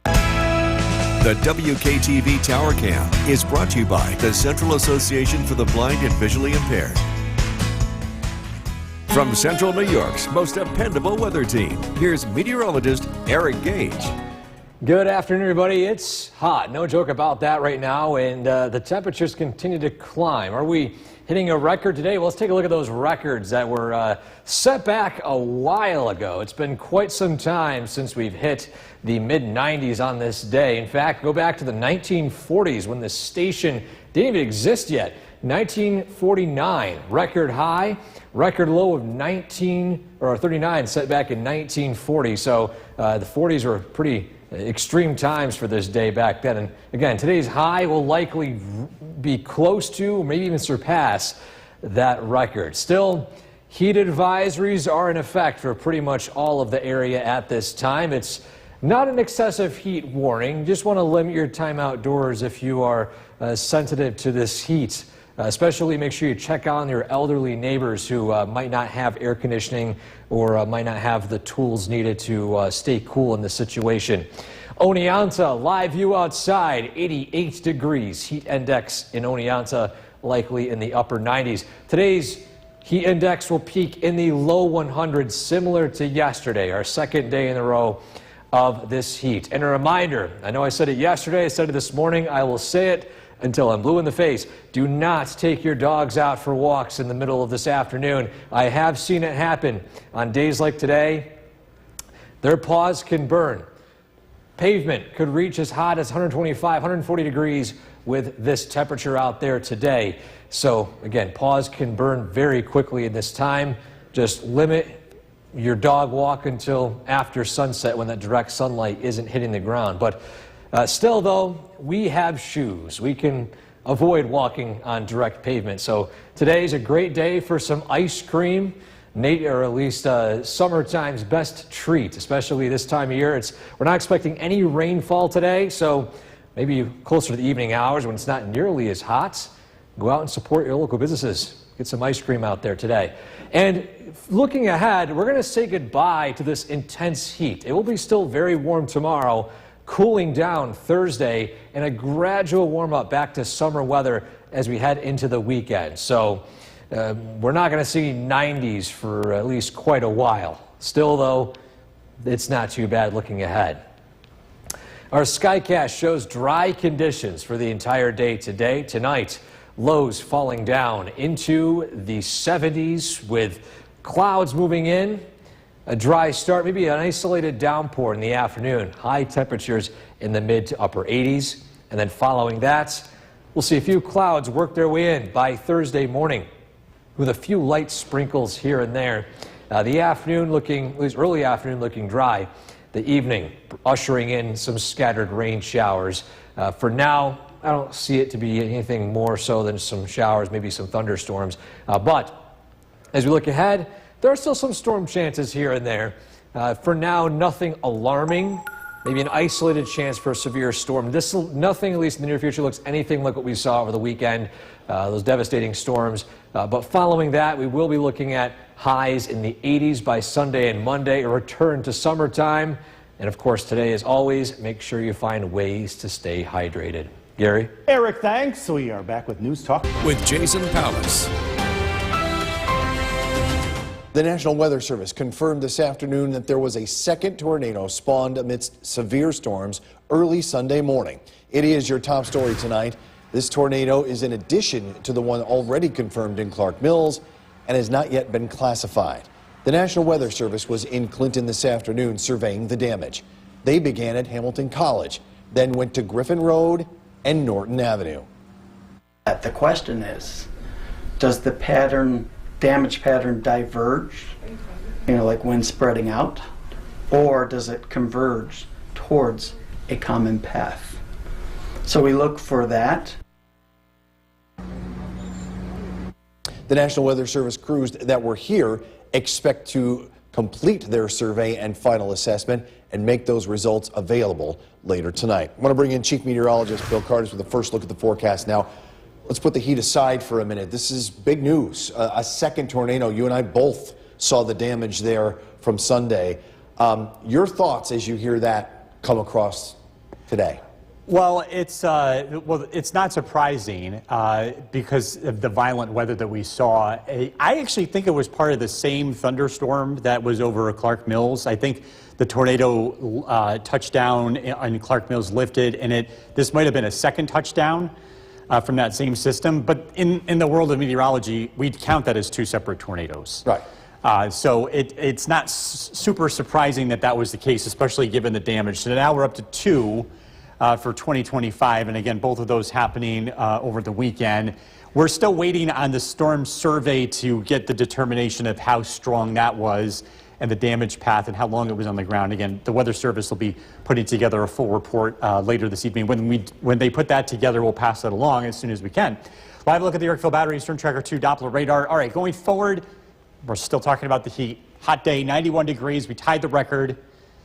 The WKTV Tower Cam is brought to you by the Central Association for the Blind and Visually Impaired. From Central New York's most dependable weather team, here's meteorologist Eric Gage. Good afternoon, everybody. It's hot, no joke about that right now, and the temperatures continue to climb. Are we hitting a record today? Well, let's take a look at those records that were set back a while ago. It's been quite some time since we've hit the mid-90s on this day. In fact, go back to the 1940s when this station didn't even exist yet. 1949, record high, record low of 39 set back in 1940. So the 40s were pretty extreme times for this day back then. And again, today's high will likely be close to, maybe even surpass that record. Still, heat advisories are in effect for pretty much all of the area at this time. It's not an excessive heat warning. Just want to limit your time outdoors if you are sensitive to this heat. Especially make sure you check on your elderly neighbors who might not have air conditioning or might not have the tools needed to stay cool in this situation. Oneonta, live view outside, 88 degrees. Heat index in Oneonta likely in the upper 90s. Today's heat index will peak in the low 100s, similar to yesterday, our second day in a row of this heat. And a reminder, I know I said it yesterday, I said it this morning, I will say it until I'm blue in the face. Do not take your dogs out for walks in the middle of this afternoon. I have seen it happen on days like today. Their paws can burn. Pavement could reach as hot as 125, 140 degrees with this temperature out there today. So again, paws can burn very quickly in this time. Just limit your dog walk until after sunset when that direct sunlight isn't hitting the ground. But still though, we have shoes. We can avoid walking on direct pavement. So today's a great day for some ice cream. Or at least summertime's best treat, especially this time of year. We're not expecting any rainfall today, so maybe closer to the evening hours when it's not nearly as hot, go out and support your local businesses. Get some ice cream out there today. And looking ahead, we're going to say goodbye to this intense heat. It will be still very warm tomorrow, cooling down Thursday, and a gradual warm up back to summer weather as we head into the weekend. So we're not going to see 90s for at least quite a while. Still, though, it's not too bad looking ahead. Our Skycast shows dry conditions for the entire day today. Tonight, lows falling down into the 70s with clouds moving in. A dry start, maybe an isolated downpour in the afternoon. High temperatures in the mid to upper 80s. And then following that, we'll see a few clouds work their way in by Thursday morning, with a few light sprinkles here and there. The afternoon looking, at least early afternoon, looking dry. The evening ushering in some scattered rain showers. For now, I don't see it to be anything more so than some showers, maybe some thunderstorms. But as we look ahead, there are still some storm chances here and there. For now, nothing alarming. Maybe an isolated chance for a severe storm. Nothing, at least in the near future, looks anything like what we saw over the weekend, those devastating storms. But following that, we will be looking at highs in the 80s by Sunday and Monday, a return to summertime. And of course, today, as always, make sure you find ways to stay hydrated. Gary? Eric, thanks. We are back with News Talk with Jason Palace. The National Weather Service confirmed this afternoon that there was a second tornado spawned amidst severe storms early Sunday morning. It is your top story tonight. This tornado is in addition to the one already confirmed in Clark Mills and has not yet been classified. The National Weather Service was in Clinton this afternoon surveying the damage. They began at Hamilton College, then went to Griffin Road and Norton Avenue. The question is, does the damage pattern diverge, like wind spreading out, or does it converge towards a common path? So we look for that. The National Weather Service crews that were here expect to complete their survey and final assessment and make those results available later tonight. I want to bring in Chief Meteorologist Bill Cardis with a first look at the forecast now. Let's put the heat aside for a minute. This is big news. A second tornado. You and I both saw the damage there from Sunday. Your thoughts as you hear that come across today? Well, it's not surprising because of the violent weather that we saw. I actually think it was part of the same thunderstorm that was over Clark Mills. I think the tornado touchdown on Clark Mills lifted, and this might have been a second touchdown from that same system. But in the world of meteorology, we'd count that as two separate tornadoes. Right. So it's not super surprising that was the case, especially given the damage. So now we're up to two for 2025, and again, both of those happening over the weekend. We're still waiting on the storm survey to get the determination of how strong that was and the damage path and how long it was on the ground. Again, the Weather Service will be putting together a full report later this evening. When they put that together, we'll pass that along as soon as we can. Live look at the Yorkville Battery Storm Tracker 2 Doppler radar. All right, going forward, we're still talking about the heat. Hot day, 91 degrees. We tied the record.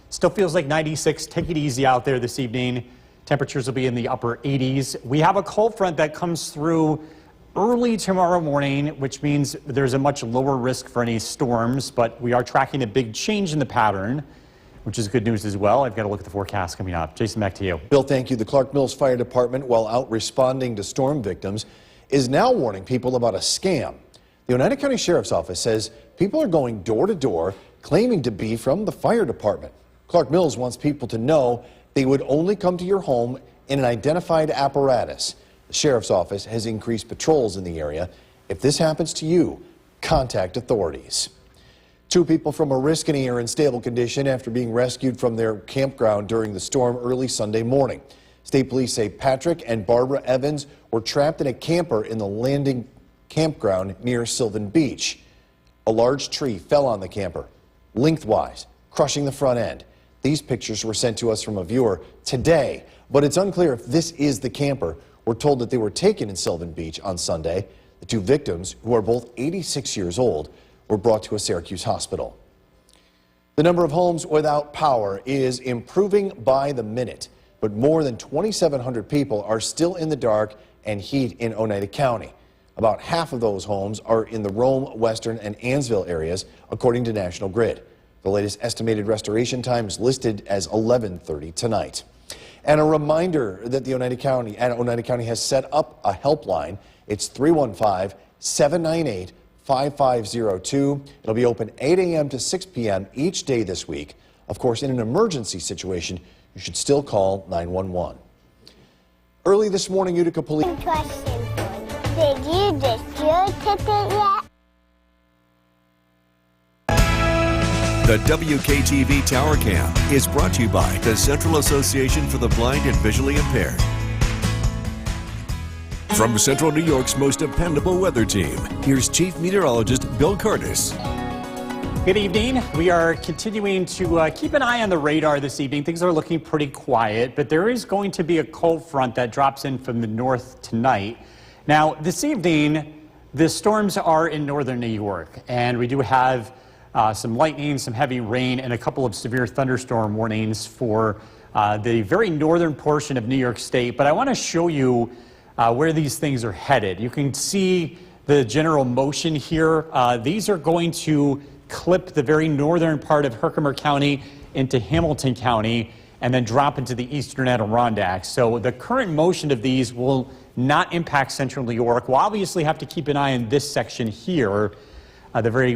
Still feels like 96. Take it easy out there this evening. Temperatures will be in the upper 80s. We have a cold front that comes through early tomorrow morning, which means there's a much lower risk for any storms, but we are tracking a big change in the pattern, which is good news as well. I've got to look at the forecast coming up. Jason, back to you. Bill, thank you. The Clark Mills Fire Department, while out responding to storm victims, is now warning people about a scam. The Oneida County Sheriff's Office says people are going door to door claiming to be from the fire department. Clark Mills wants people to know they would only come to your home in an identified apparatus. The sheriff's office has increased patrols in the area. If this happens to you, contact authorities. 2 people from Oriskany are in stable condition after being rescued from their campground during the storm early Sunday morning. State police say Patrick and Barbara Evans were trapped in a camper in the Landing campground near Sylvan Beach. A large tree fell on the camper, lengthwise, crushing the front end. These pictures were sent to us from a viewer today, but it's unclear if this is the camper. We're told that they were taken in Sylvan Beach on Sunday. The 2 victims, who are both 86 years old, were brought to a Syracuse hospital. The number of homes without power is improving by the minute, but more than 2,700 people are still in the dark and heat in Oneida County. About half of those homes are in the Rome, Western, and Ansville areas, according to National Grid. The latest estimated restoration time is listed as 11:30 tonight. And a reminder that the Oneida County has set up a helpline. It's 315-798-5502. It'll be open 8 a.m. to 6 p.m. each day this week. Of course, in an emergency situation, you should still call 911. Early this morning, Utica police... One question for you. Did you distribute it yet? The WKTV Tower Cam is brought to you by the Central Association for the Blind and Visually Impaired. From Central New York's most dependable weather team, here's Chief Meteorologist Bill Curtis. Good evening. We are continuing to keep an eye on the radar this evening. Things are looking pretty quiet, but there is going to be a cold front that drops in from the north tonight. Now, this evening, the storms are in northern New York, and we do have some lightning, some heavy rain, and a couple of severe thunderstorm warnings for the very northern portion of New York State. But I want to show you where these things are headed. You can see the general motion here. These are going to clip the very northern part of Herkimer County into Hamilton County and then drop into the eastern Adirondacks. So the current motion of these will not impact central New York. We'll obviously have to keep an eye on this section here, the very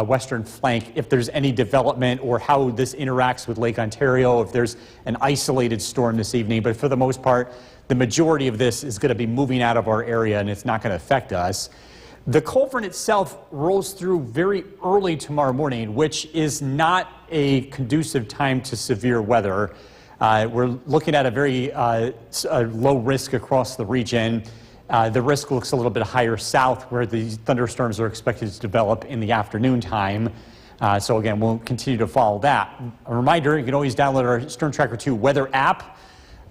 western flank, if there's any development or how this interacts with Lake Ontario, if there's an isolated storm this evening. But for the most part, the majority of this is going to be moving out of our area and it's not going to affect us. The cold front itself rolls through very early tomorrow morning, which is not a conducive time to severe weather. We're looking at a very low risk across the region. The risk looks a little bit higher south, where the thunderstorms are expected to develop in the afternoon time. So again, we'll continue to follow that. A reminder, you can always download our Storm Tracker 2 weather app.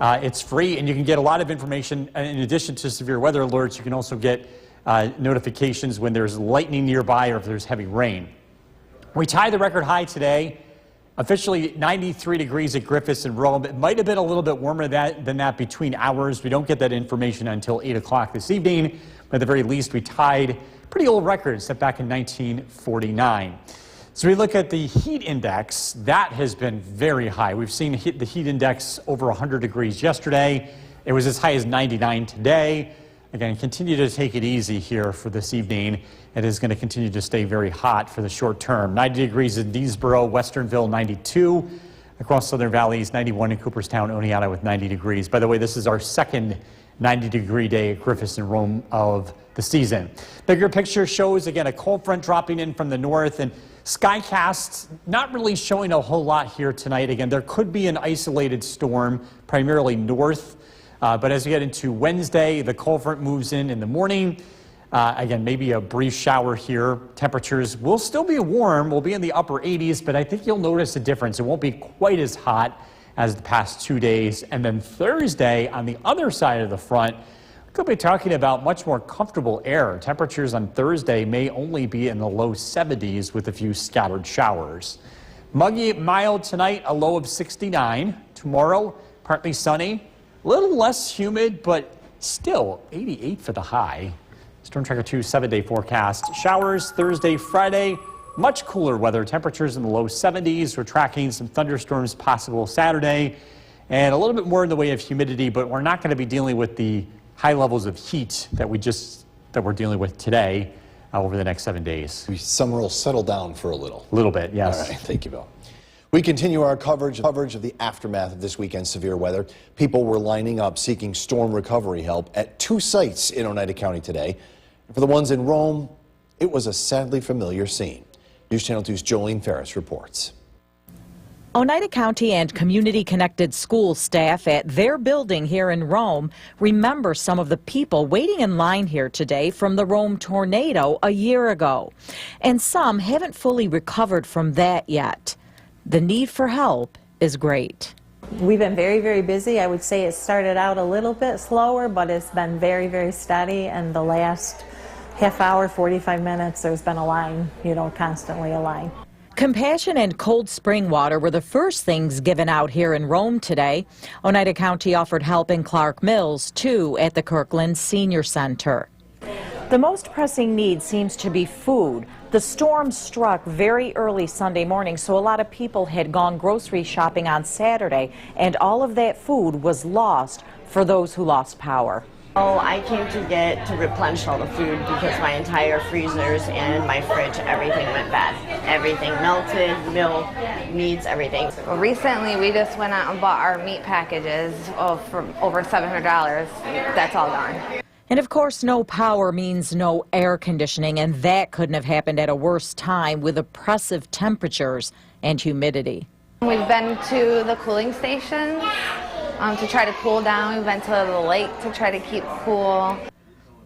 It's free, and you can get a lot of information. In addition to severe weather alerts, you can also get notifications when there's lightning nearby or if there's heavy rain. We tied the record high today, officially 93 degrees at Griffiths and Rome. It might have been a little bit warmer than that between hours. We don't get that information until 8 o'clock this evening, but at the very least, we tied pretty old records set back in 1949. So we look at the heat index. That has been very high. We've seen the heat index over 100 degrees yesterday. It was as high as 99 today. Again, continue to take it easy here for this evening. It is going to continue to stay very hot for the short term. 90 degrees in Deesboro, Westernville, 92. Across Southern Valleys, 91 in Cooperstown, Oneonta with 90 degrees. By the way, this is our second 90-degree day at Griffiths and Rome of the season. Bigger picture shows, again, a cold front dropping in from the north, and Skycast not really showing a whole lot here tonight. Again, there could be an isolated storm, primarily north. But as we get into Wednesday, the cold front moves in the morning. Again, maybe a brief shower here. Temperatures will still be warm. We'll be in the upper 80s, but I think you'll notice a difference. It won't be quite as hot as the past 2 days. And then Thursday, on the other side of the front, we could be talking about much more comfortable air. Temperatures on Thursday may only be in the low 70s with a few scattered showers. Muggy, mild tonight, a low of 69. Tomorrow, partly sunny. A little less humid, but still 88 for the high. Storm Tracker 2 7-day forecast. Showers Thursday, Friday. Much cooler weather. Temperatures in the low 70s. We're tracking some thunderstorms possible Saturday. And a little bit more in the way of humidity, but we're not going to be dealing with the high levels of heat that we're dealing with today over the next 7 days. Summer will settle down for a little. A little bit, yes. All right, thank you, Bill. We continue our coverage of the aftermath of this weekend's severe weather. People were lining up seeking storm recovery help at 2 sites in Oneida County today. And for the ones in Rome, it was a sadly familiar scene. News Channel 2's Jolene Ferris reports. Oneida County and community-connected school staff at their building here in Rome remember some of the people waiting in line here today from the Rome tornado a year ago. And some haven't fully recovered from that yet. The need for help is great. We've been very, very busy. I would say it started out a little bit slower, but it's been very, very steady. And the last half hour, 45 minutes, there's been a line, constantly a line. Compassion and cold spring water were the first things given out here in Rome today. Oneida County offered help in Clark Mills, too, at the Kirkland Senior Center. The most pressing need seems to be food. The storm struck very early Sunday morning, so a lot of people had gone grocery shopping on Saturday, and all of that food was lost for those who lost power. Oh, I came to replenish all the food because my entire freezers and my fridge, everything went bad. Everything melted, milk, meats, everything. Well, recently, we just went out and bought our meat packages for over $700. That's all gone. And of course, no power means no air conditioning, and that couldn't have happened at a worse time with oppressive temperatures and humidity. We've been to the cooling stations to try to cool down. We've been to the lake to try to keep cool.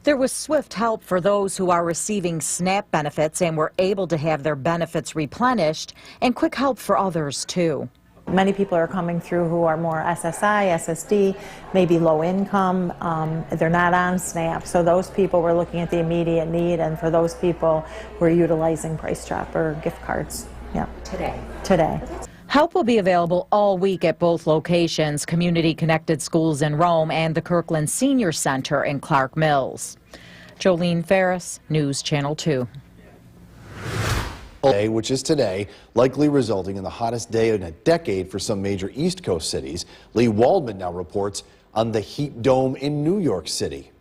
There was swift help for those who are receiving SNAP benefits and were able to have their benefits replenished, and quick help for others, too. Many people are coming through who are more SSI, SSD, maybe low income. They're not on SNAP. So those people were looking at the immediate need, and for those people, we're utilizing Price Chopper gift cards. Yeah. Today. Help will be available all week at both locations, community-connected schools in Rome and the Kirkland Senior Center in Clark Mills. Jolene Ferris, News Channel 2. Which is today, likely resulting in the hottest day in a decade for some major East Coast cities. Lee Waldman now reports on the heat dome in New York City.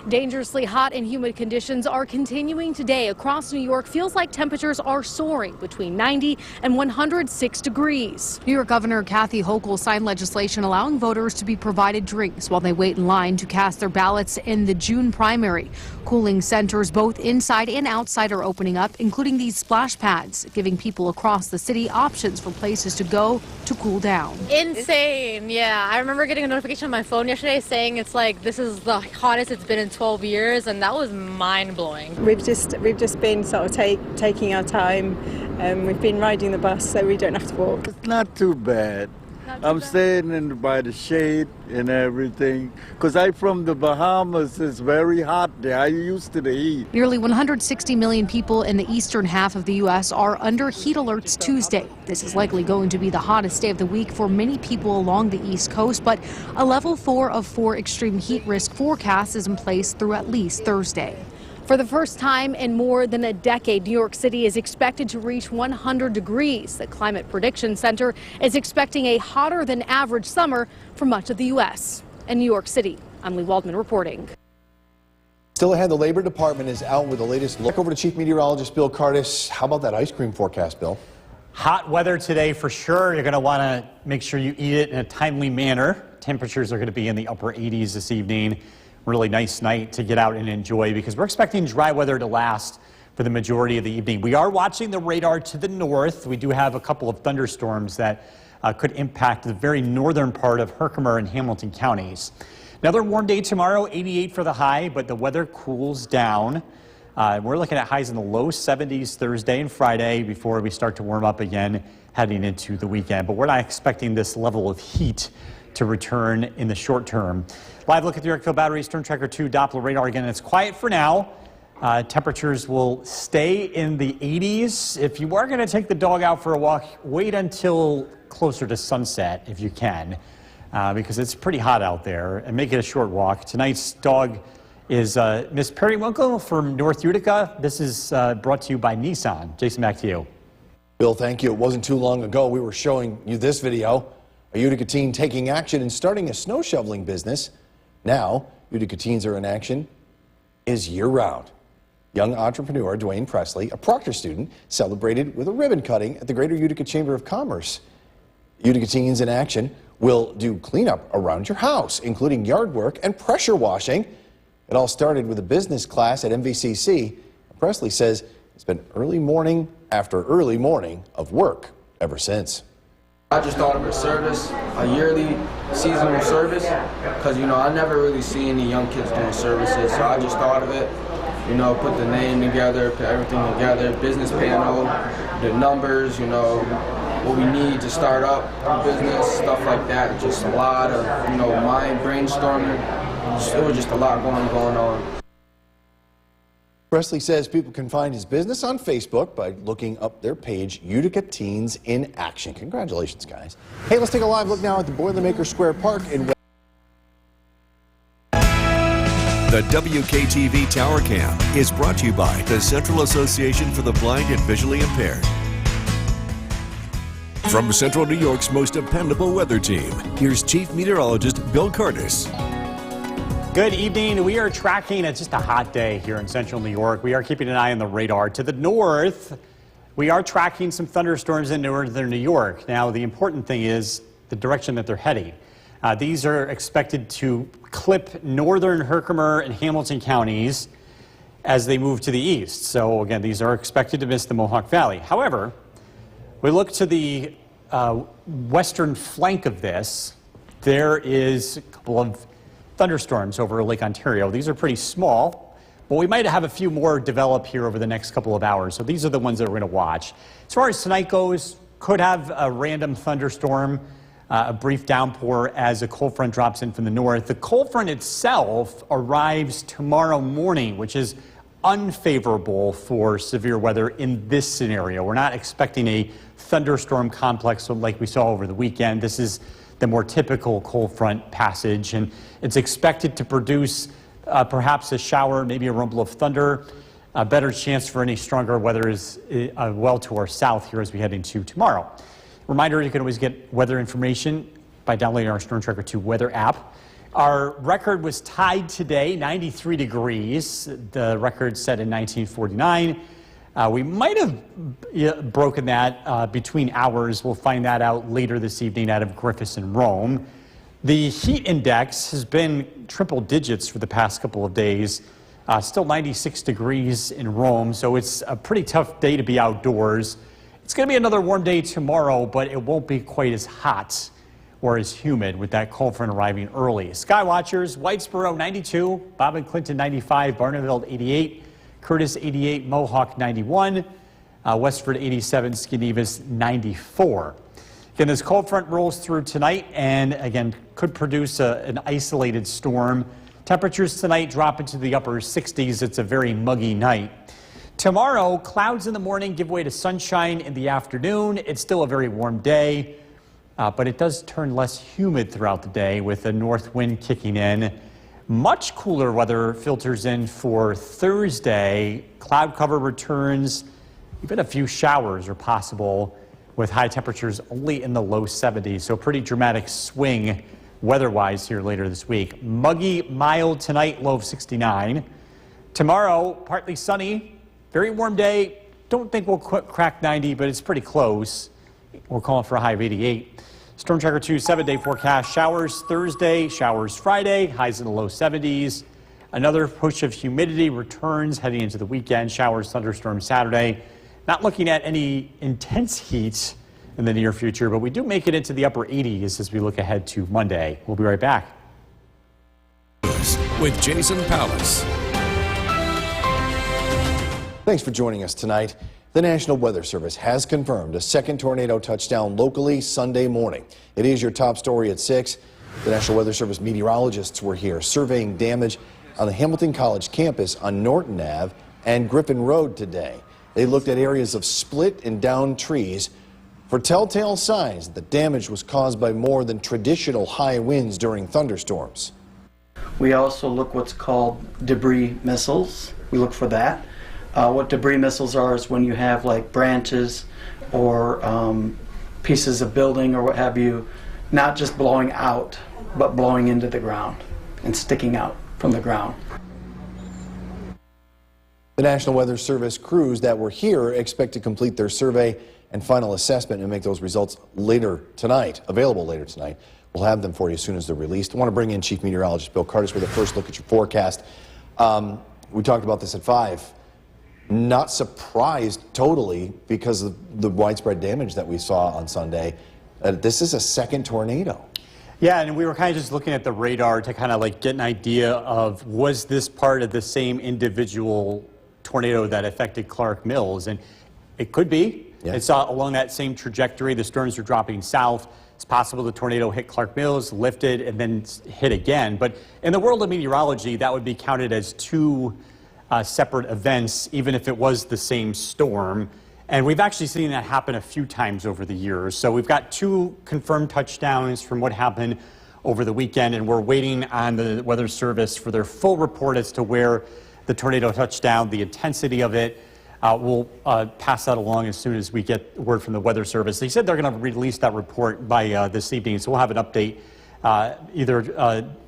Dangerously hot and humid conditions are continuing today across New York. Feels like temperatures are soaring between 90 and 106 degrees. New York Governor Kathy Hochul signed legislation allowing voters to be provided drinks while they wait in line to cast their ballots in the June primary. Cooling centers both inside and outside are opening up, including these splash pads, giving people across the city options for places to go to cool down. Insane, yeah. I remember getting a notification on my phone yesterday saying it's like this is the hottest it's been in 12 years, and that was mind-blowing. We've just been sort of taking our time. We've been riding the bus so we don't have to walk. It's not too bad. I'm staying by the shade and everything. Because I'm from the Bahamas, it's very hot there. I'm used to the heat. Nearly 160 million people in the eastern half of the U.S. are under heat alerts Tuesday. This is likely going to be the hottest day of the week for many people along the East Coast, but a level 4 of 4 extreme heat risk forecast is in place through at least Thursday. For the first time in more than a decade, New York City is expected to reach 100 degrees. The Climate Prediction Center is expecting a hotter than average summer for much of the U.S. In New York City, I'm Lee Waldman reporting. Still ahead, the Labor Department is out with the latest look. Over to Chief Meteorologist Bill Curtis. How about that ice cream forecast, Bill? Hot weather today for sure. You're going to want to make sure you eat it in a timely manner. Temperatures are going to be in the upper 80s this evening. Really nice night to get out and enjoy because we're expecting dry weather to last for the majority of the evening. We are watching the radar to the north. We do have a couple of thunderstorms that could impact the very northern part of Herkimer and Hamilton counties. Another warm day tomorrow, 88 for the high, but the weather cools down. We're looking at highs in the low 70s Thursday and Friday before we start to warm up again heading into the weekend. But we're not expecting this level of heat to return in the short term. Live look at the Yorkville Battery Storm Tracker 2 Doppler radar again. It's quiet for now. Temperatures will stay in the 80s. If you are going to take the dog out for a walk, wait until closer to sunset if you can, because it's pretty hot out there, and make it a short walk. Tonight's dog is Miss Periwinkle from North Utica. This is brought to you by Nissan. Jason, back to you. Bill, thank you. It wasn't too long ago we were showing you this video. A Utica teen taking action and starting a snow shoveling business. Now, Utica teens are in action is year-round. Young entrepreneur Dwayne Presley, a Proctor student, celebrated with a ribbon cutting at the Greater Utica Chamber of Commerce. Utica Teens in Action will do cleanup around your house, including yard work and pressure washing. It all started with a business class at MVCC. Presley says it's been early morning after early morning of work ever since. I just thought of a service, a yearly seasonal service, because, I never really see any young kids doing services, so I just thought of it, put the name together, put everything together, business panel, the numbers, what we need to start up a business, stuff like that. Just a lot of, mind brainstorming. It was just a lot going on. Presley says people can find his business on Facebook by looking up their page, Utica Teens in Action. Congratulations, guys. Hey, let's take a live look now at the Boilermaker Square Park in The WKTV Tower Cam is brought to you by the Central Association for the Blind and Visually Impaired. From Central New York's most dependable weather team, here's Chief Meteorologist Bill Curtis. Good evening. We are tracking, it's just a hot day here in central New York. We are keeping an eye on the radar. To the north, we are tracking some thunderstorms in northern New York. Now, the important thing is the direction that they're heading. These are expected to clip northern Herkimer and Hamilton counties as they move to the east. So again, these are expected to miss the Mohawk Valley. However, we look to the western flank of this. There is a couple of thunderstorms over Lake Ontario. These are pretty small, but we might have a few more develop here over the next couple of hours. So these are the ones that we're going to watch. As far as tonight goes, could have a random thunderstorm, a brief downpour as a cold front drops in from the north. The cold front itself arrives tomorrow morning, which is unfavorable for severe weather in this scenario. We're not expecting a thunderstorm complex like we saw over the weekend. This is the more typical cold front passage, and it's expected to produce perhaps a shower, maybe a rumble of thunder. A better chance for any stronger weather is well to our south here as we head into tomorrow. Reminder, you can always get weather information by downloading our Storm Tracker 2 weather app. Our record was tied today, 93 degrees. The record set in 1949. We might have broken that between hours. We'll find that out later this evening out of Griffiths and Rome. The heat index has been triple digits for the past couple of days. Still 96 degrees in Rome, so it's a pretty tough day to be outdoors. It's going to be another warm day tomorrow, but it won't be quite as hot or as humid with that cold front arriving early. Sky watchers, Whitesboro 92, Bob and Clinton 95, Barneveld 88, Curtis 88, Mohawk 91, Westford 87, Skenevis 94. Again, this cold front rolls through tonight and again could produce an isolated storm. Temperatures tonight drop into the upper 60s. It's a very muggy night. Tomorrow, clouds in the morning give way to sunshine in the afternoon. It's still a very warm day, but it does turn less humid throughout the day with the north wind kicking in. Much cooler weather filters in for Thursday. Cloud cover returns. Even a few showers are possible with high temperatures only in the low 70s. So pretty dramatic swing weather-wise here later this week. Muggy, mild tonight, low of 69. Tomorrow, partly sunny, very warm day. Don't think we'll crack 90, but it's pretty close. We're calling for a high of 88. Storm Tracker 2 7-day forecast. Showers Thursday, showers Friday, highs in the low 70s. Another push of humidity returns heading into the weekend. Showers, thunderstorms Saturday. Not looking at any intense heat in the near future, but we do make it into the upper 80s as we look ahead to Monday. We'll be right back. With Jason Pallas. Thanks for joining us tonight. The National Weather Service has confirmed a second tornado touchdown locally Sunday morning. It is your top story at 6. The National Weather Service meteorologists were here surveying damage on the Hamilton College campus on Norton Ave and Griffin Road today. They looked at areas of split and downed trees for telltale signs that the damage was caused by more than traditional high winds during thunderstorms. We also look what's called debris missiles. We look for that. What debris missiles are is when you have like branches or pieces of building or what have you, not just blowing out, but blowing into the ground and sticking out from the ground. The National Weather Service crews that were here expect to complete their survey and final assessment and make those results available later tonight. We'll have them for you as soon as they're released. I want to bring in Chief Meteorologist Bill Curtis with a first look at your forecast. We talked about this at 5. Not surprised totally because of the widespread damage that we saw on Sunday. This is a second tornado. Yeah, and we were kind of just looking at the radar to kind of like get an idea of, was this part of the same individual tornado that affected Clark Mills? And it could be. Yeah. It's along that same trajectory. The storms are dropping south. It's possible the tornado hit Clark Mills, lifted, and then hit again. But in the world of meteorology, that would be counted as two separate events, even if it was the same storm. And we've actually seen that happen a few times over the years. So we've got 2 confirmed touchdowns from what happened over the weekend, and we're waiting on the Weather Service for their full report as to where the tornado touched down, the intensity of it. We'll pass that along as soon as we get word from the Weather Service. They said they're going to release that report by this evening, so we'll have an update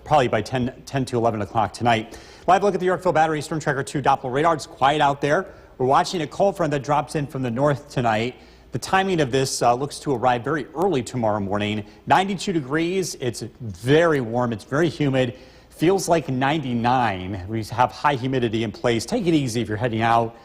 probably by 10 to 11 o'clock tonight. Live look at the Yorkville Battery Storm Tracker 2 Doppler radar. It's quiet out there. We're watching a cold front that drops in from the north tonight. The timing of this looks to arrive very early tomorrow morning. 92 degrees. It's very warm. It's very humid. Feels like 99. We have high humidity in place. Take it easy if you're heading out.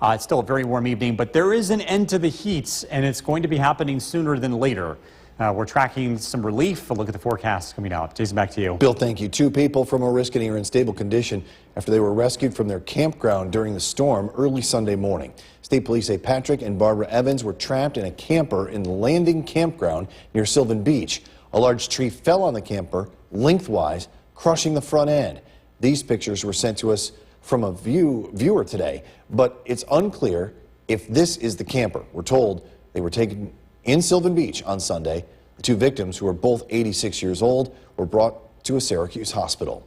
It's still a very warm evening, but there is an end to the heat, and it's going to be happening sooner than later. We're tracking some relief. A look at the forecast coming out. Jason, back to you. Bill, thank you. 2 people from Oriskany are in stable condition after they were rescued from their campground during the storm early Sunday morning. State Police say Patrick and Barbara Evans were trapped in a camper in the Landing Campground near Sylvan Beach. A large tree fell on the camper lengthwise, crushing the front end. These pictures were sent to us from a viewer today, but it's unclear if this is the camper. We're told they were taken in Sylvan Beach on Sunday. The 2 victims, who are both 86 years old, were brought to a Syracuse hospital.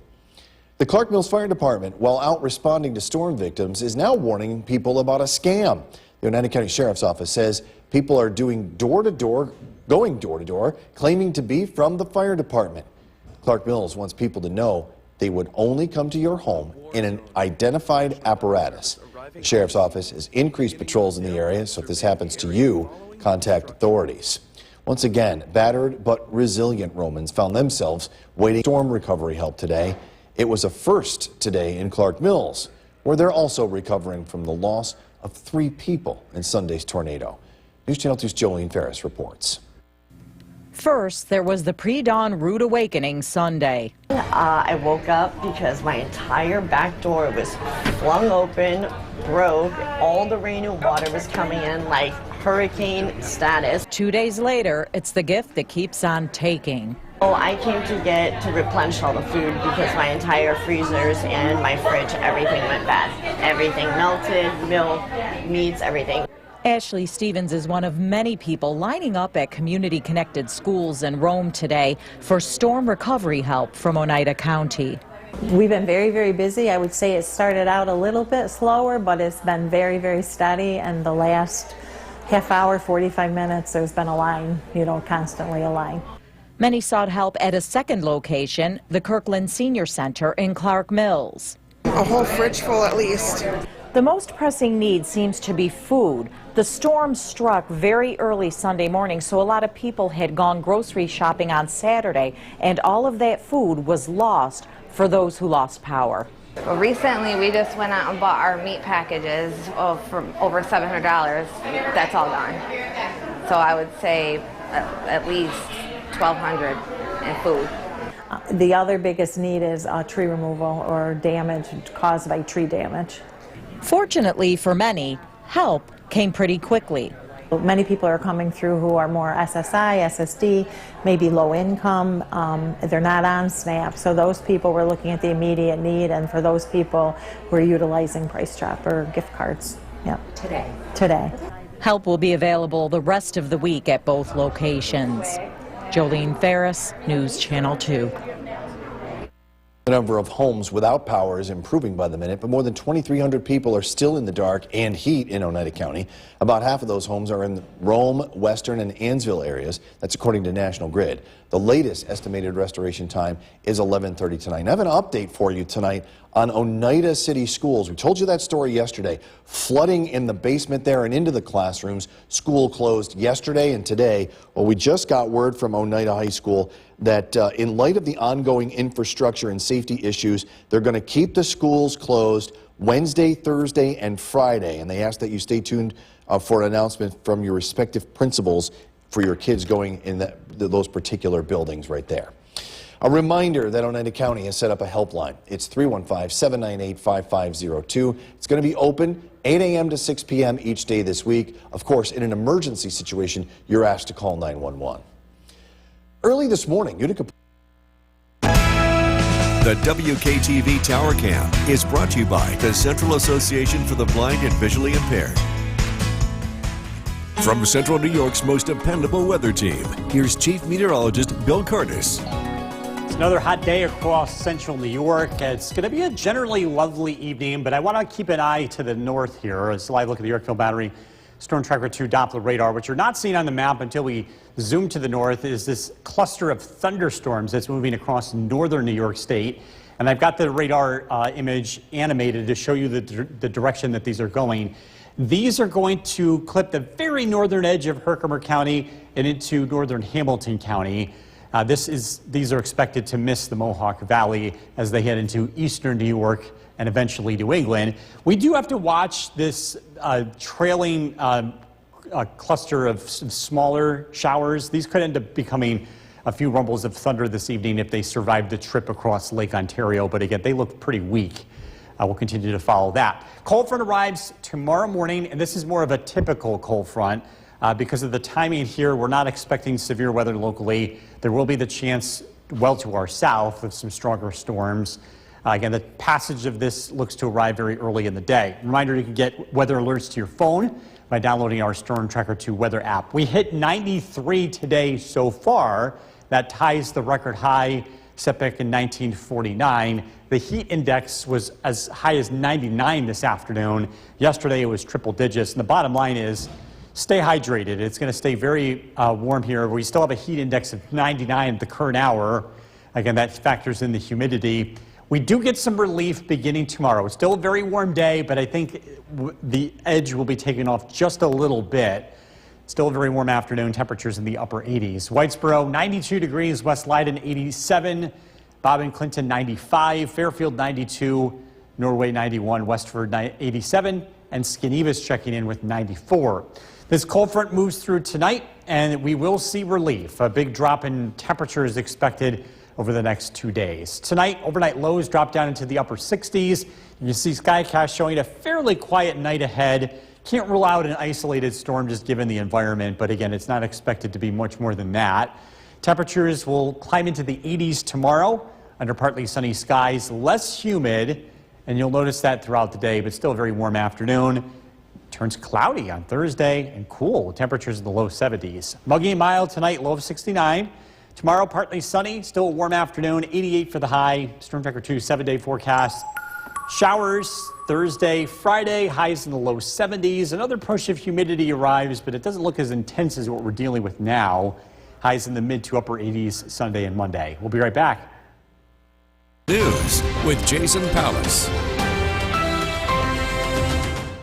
The Clark Mills Fire Department, while out responding to storm victims, is now warning people about a scam. The Oneida County Sheriff's Office says people are going door to door, claiming to be from the fire department. Clark Mills wants people to know they would only come to your home in an identified apparatus. The Sheriff's Office has increased patrols in the area, so if this happens to you, contact authorities. Once again, battered but resilient Romans found themselves waiting for storm recovery help today. It was a first today in Clark Mills, where they're also recovering from the loss of 3 people in Sunday's tornado. News Channel 2's Jolene Ferris reports. First, there was the pre-dawn rude awakening Sunday. I woke up because my entire back door was flung open, broke. All the rain and water was coming in like hurricane status. 2 days later, it's the gift that keeps on taking. Oh, I came to replenish all the food because my entire freezers and my fridge, everything went bad. Everything melted, milk, meats, everything. Ashley Stevens is one of many people lining up at community-connected schools in Rome today for storm recovery help from Oneida County. We've been very, very busy. I would say it started out a little bit slower, but it's been very, very steady. And the last half hour, 45 minutes, there's been a line, constantly a line. Many sought help at a second location, the Kirkland Senior Center in Clark Mills. A whole fridge full at least. The most pressing need seems to be food. The storm struck very early Sunday morning, so a lot of people had gone grocery shopping on Saturday, and all of that food was lost for those who lost power. Well, recently, we just went out and bought our meat packages for over $700. That's all gone. So I would say at least $1,200 in food. The other biggest need is tree removal or damage caused by tree damage. Fortunately for many, help came pretty quickly. Many people are coming through who are more SSI, SSD, maybe low income. They're not on SNAP. So those people, we're looking at the immediate need, and for those people, we're utilizing Price Drop or gift cards. Yep. Today. Help will be available the rest of the week at both locations. Jolene Ferris, News Channel 2. The number of homes without power is improving by the minute, but more than 2,300 people are still in the dark and heat in Oneida County. About half of those homes are in the Rome, Western, and Ansville areas. That's according to National Grid. The latest estimated restoration time is 11:30 tonight. I have an update for you tonight on Oneida City Schools. We told you that story yesterday. Flooding in the basement there and into the classrooms. School closed yesterday and today. Well, we just got word from Oneida High School that in light of the ongoing infrastructure and safety issues, they're going to keep the schools closed Wednesday, Thursday, and Friday. And they ask that you stay tuned for an announcement from your respective principals for your kids going in those particular buildings right there. A reminder that Oneida County has set up a helpline. It's 315-798-5502. It's going to be open 8 a.m. to 6 p.m. each day this week. Of course, in an emergency situation, you're asked to call 911. Early this morning, Utica. The WKTV Tower Cam is brought to you by the Central Association for the Blind and Visually Impaired. From Central New York's most dependable weather team, here's Chief Meteorologist Bill Curtis. It's another hot day across central New York. It's going to be a generally lovely evening, but I want to keep an eye to the north here. As a live look at the Yorkville Battery Storm Tracker 2 Doppler radar. What you're not seeing on the map until we zoom to the north is this cluster of thunderstorms that's moving across northern New York State. And I've got the radar image animated to show you the direction that these are going. These are going to clip the very northern edge of Herkimer County and into northern Hamilton County. These are expected to miss the Mohawk Valley as they head into eastern New York and eventually New England. We do have to watch this trailing cluster of smaller showers. These could end up becoming a few rumbles of thunder this evening if they survive the trip across Lake Ontario. But again, they look pretty weak. We'll continue to follow that. Cold front arrives tomorrow morning, and this is more of a typical cold front. Because of the timing here, we're not expecting severe weather locally. There will be the chance well to our south of some stronger storms. Again, the passage of this looks to arrive very early in the day. Reminder, you can get weather alerts to your phone by downloading our Storm Tracker 2 weather app. We hit 93 today so far. That ties the record high set back in 1949. The heat index was as high as 99 this afternoon. Yesterday it was triple digits. And the bottom line is, stay hydrated. It's going to stay very warm here. We still have a heat index of 99 at the current hour. Again, that factors in the humidity. We do get some relief beginning tomorrow. It's still a very warm day, but I think the edge will be taken off just a little bit. Still a very warm afternoon. Temperatures in the upper 80s. Whitesboro, 92 degrees. West Leiden, 87. Bob and Clinton, 95. Fairfield, 92. Norway, 91. Westford, 87. And Skenevis checking in with 94. This cold front moves through tonight, and we will see relief. A big drop in temperature is expected over the next 2 days. Tonight, overnight lows drop down into the upper 60s. You see Skycast showing a fairly quiet night ahead. Can't rule out an isolated storm just given the environment, but again, it's not expected to be much more than that. Temperatures will climb into the 80s tomorrow under partly sunny skies, less humid, and you'll notice that throughout the day, but still a very warm afternoon. Turns cloudy on Thursday and cool. Temperatures in the low 70s. Muggy and mild tonight, low of 69. Tomorrow, partly sunny, still a warm afternoon, 88 for the high. Storm Tracker 2 7-day forecast. Showers Thursday, Friday, highs in the low 70s. Another push of humidity arrives, but it doesn't look as intense as what we're dealing with now. Highs in the mid to upper 80s Sunday and Monday. We'll be right back. News with Jason Palace.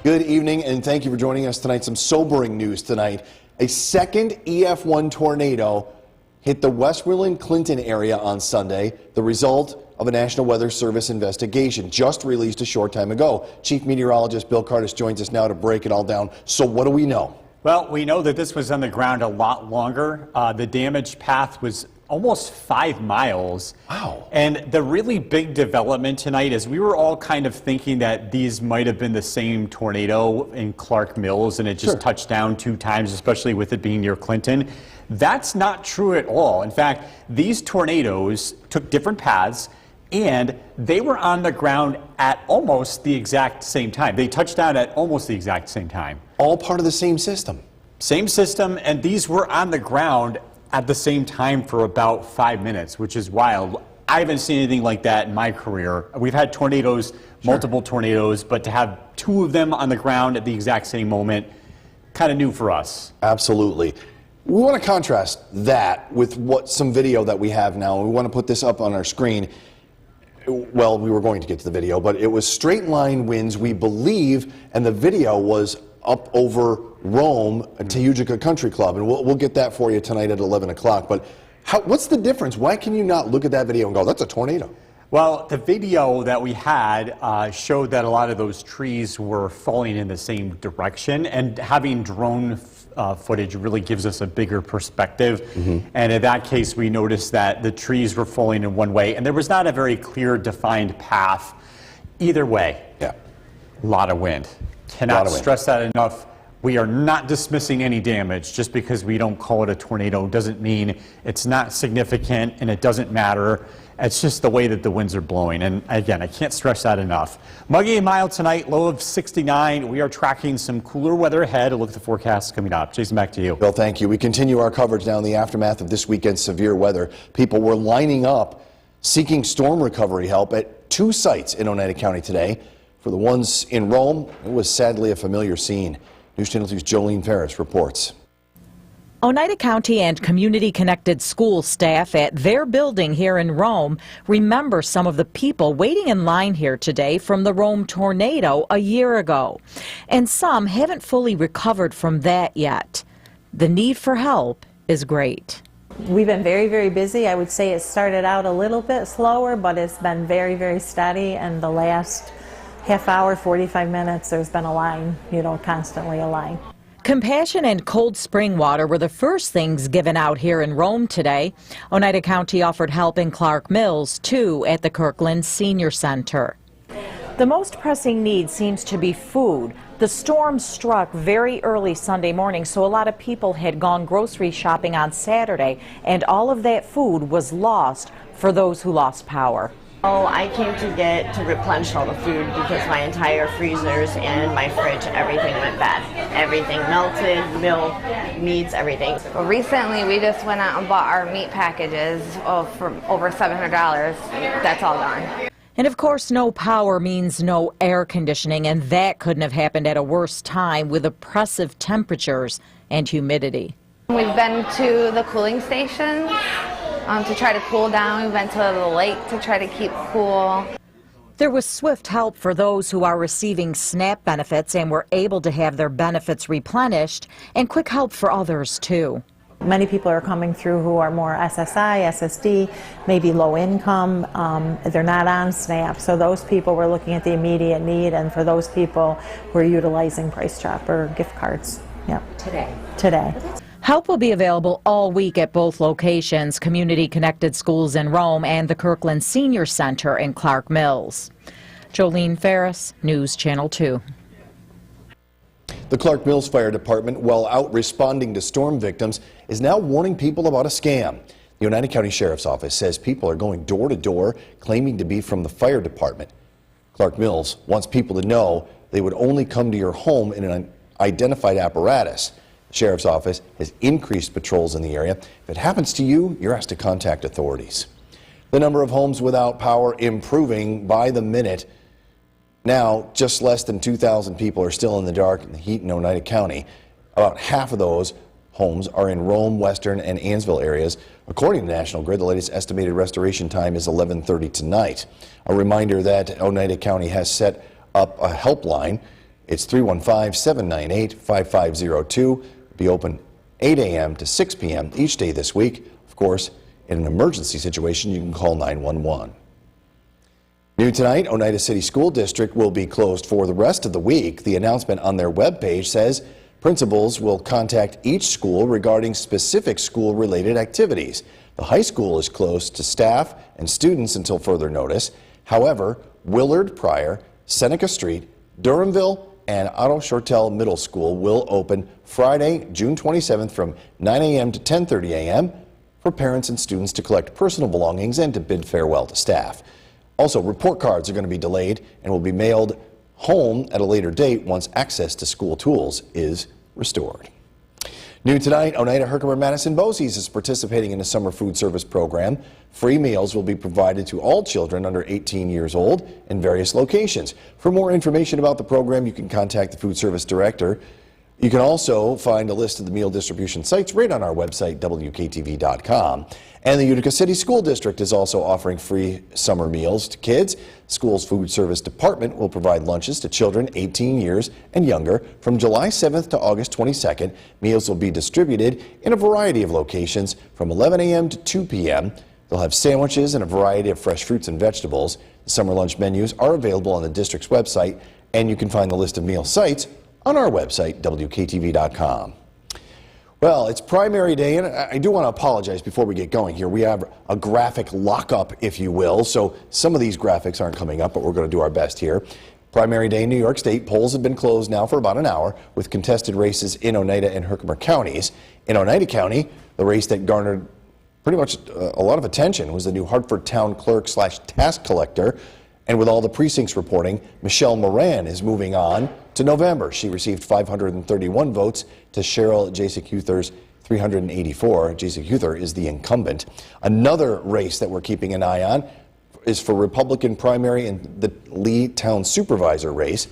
Good evening, and thank you for joining us tonight. Some sobering news tonight. A second EF1 tornado hit the Westmoreland-Clinton area on Sunday, the result of a National Weather Service investigation just released a short time ago. Chief Meteorologist Bill Curtis joins us now to break it all down. So what do we know? Well, we know that this was on the ground a lot longer. The damage path was almost 5 miles. Wow. And the really big development tonight is we were all kind of thinking that these might have been the same tornado in Clark Mills and it just touched down 2 times, especially with it being near Clinton. That's not true at all. In fact, these tornadoes took different paths and they were on the ground at almost the exact same time. They touched down at almost the exact same time. All part of the same system. Same system, and these were on the ground at the same time for about 5 minutes, which is wild. I haven't seen anything like that in my career. We've had tornadoes, multiple tornadoes, but to have 2 of them on the ground at the exact same moment, kind of new for us. Absolutely. We want to contrast that with some video that we have now. We want to put this up on our screen. Well, we were going to get to the video, but it was straight line winds, we believe, and the video was up over Rome to Utica Country Club, and we'll get that for you tonight at 11 o'clock. But what's the difference? Why can you not look at that video and go, that's a tornado? Well, the video that we had showed that a lot of those trees were falling in the same direction, and having drone footage really gives us a bigger perspective. And in that case, we noticed that the trees were falling in one way, and there was not a very clear defined path either way. Yeah. A lot of wind. Cannot stress that enough. We are not dismissing any damage. Just because we don't call it a tornado doesn't mean it's not significant and it doesn't matter. It's just the way that the winds are blowing. And again, I can't stress that enough. Muggy and mild tonight, low of 69. We are tracking some cooler weather ahead. A look at the forecast coming up. Jason, back to you. Bill, thank you. We continue our coverage now in the aftermath of this weekend's severe weather. People were lining up seeking storm recovery help at 2 sites in Oneida County today. For the ones in Rome, it was sadly a familiar scene. News Channel 2's Jolene Ferris reports. Oneida County and community-connected school staff at their building here in Rome remember some of the people waiting in line here today from the Rome tornado a year ago. And some haven't fully recovered from that yet. The need for help is great. We've been very, very busy. I would say it started out a little bit slower, but it's been very, very steady. And the last half hour, 45 minutes, there's been a line, constantly a line. Compassion and cold spring water were the first things given out here in Rome today. Oneida County offered help in Clark Mills, too, at the Kirkland Senior Center. The most pressing need seems to be food. The storm struck very early Sunday morning, so a lot of people had gone grocery shopping on Saturday, and all of that food was lost for those who lost power. Oh, I came to replenish all the food because my entire freezers and my fridge, everything went bad. Everything melted, milk, meats, everything. Well, recently, we just went out and bought our meat packages for over $700. That's all gone. And of course, no power means no air conditioning, and that couldn't have happened at a worse time with oppressive temperatures and humidity. We've been to the cooling stations to try to cool down. We've been to the lake to try to keep cool. There was swift help for those who are receiving SNAP benefits and were able to have their benefits replenished, and quick help for others, too. Many people are coming through who are more SSI, SSD, maybe low income. They're not on SNAP. So those people, we're looking at the immediate need, and for those people, we're utilizing Price Chopper gift cards. Yep. Today. Help will be available all week at both locations, community-connected schools in Rome and the Kirkland Senior Center in Clark Mills. Jolene Ferris, News Channel 2. The Clark Mills Fire Department, while out responding to storm victims, is now warning people about a scam. The Oneida County Sheriff's Office says people are going door to door claiming to be from the fire department. Clark Mills wants people to know they would only come to your home in an identified apparatus. The Sheriff's Office has increased patrols in the area. If it happens to you, you're asked to contact authorities. The number of homes without power improving by the minute. Now, just less than 2,000 people are still in the dark in the heat in Oneida County. About half of those homes are in Rome, Western, and Ansville areas. According to National Grid, the latest estimated restoration time is 11:30 tonight. A reminder that Oneida County has set up a helpline. It's 315-798-5502. Be open 8 a.m. to 6 p.m. each day this week. Of course, in an emergency situation, you can call 911. New tonight, Oneida City School District will be closed for the rest of the week. The announcement on their webpage says principals will contact each school regarding specific school-related activities. The high school is closed to staff and students until further notice. However, Willard, Pryor, Seneca Street, Durhamville, and Otto Shortell Middle School will open Friday, June 27th from 9 a.m. to 10:30 a.m. for parents and students to collect personal belongings and to bid farewell to staff. Also, report cards are going to be delayed and will be mailed home at a later date once access to school tools is restored. New tonight, Oneida Herkimer Madison Bosse's is participating in a summer food service program. Free meals will be provided to all children under 18 years old in various locations. For more information about the program, you can contact the food service director. You can also find a list of the meal distribution sites right on our website, WKTV.com. And the Utica City School District is also offering free summer meals to kids. The school's food service department will provide lunches to children 18 years and younger from July 7th to August 22nd. Meals will be distributed in a variety of locations from 11 a.m. to 2 p.m. They'll have sandwiches and a variety of fresh fruits and vegetables. The summer lunch menus are available on the district's website, and you can find the list of meal sites on our website, WKTV.com. Well, it's primary day, and I do want to apologize before we get going here. We have a graphic lockup, if you will, so some of these graphics aren't coming up, but we're going to do our best here. Primary day in New York State. Polls have been closed now for about an hour with contested races in Oneida and Herkimer counties. In Oneida County, the race that garnered pretty much a lot of attention was the new Hartford Town Clerk / Tax Collector. And with all the precincts reporting, Michelle Moran is moving on to November. She received 531 votes to Cheryl Jasek-Huther's 384. Jasek-Huther is the incumbent. Another race that we're keeping an eye on is for Republican primary in the Lee Town Supervisor race.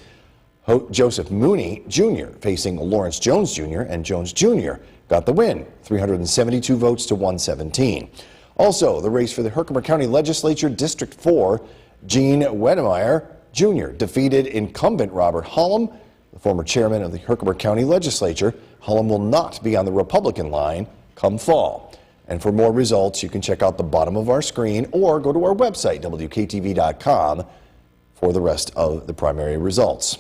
Joseph Mooney Jr. facing Lawrence Jones Jr., and Jones Jr. got the win, 372 votes to 117. Also, the race for the Herkimer County Legislature, District 4, Gene Wedemeyer Jr. defeated incumbent Robert Hollum, the former chairman of the Herkimer County Legislature. Hollum will not be on the Republican line come fall. And for more results, you can check out the bottom of our screen or go to our website, WKTV.com, for the rest of the primary results.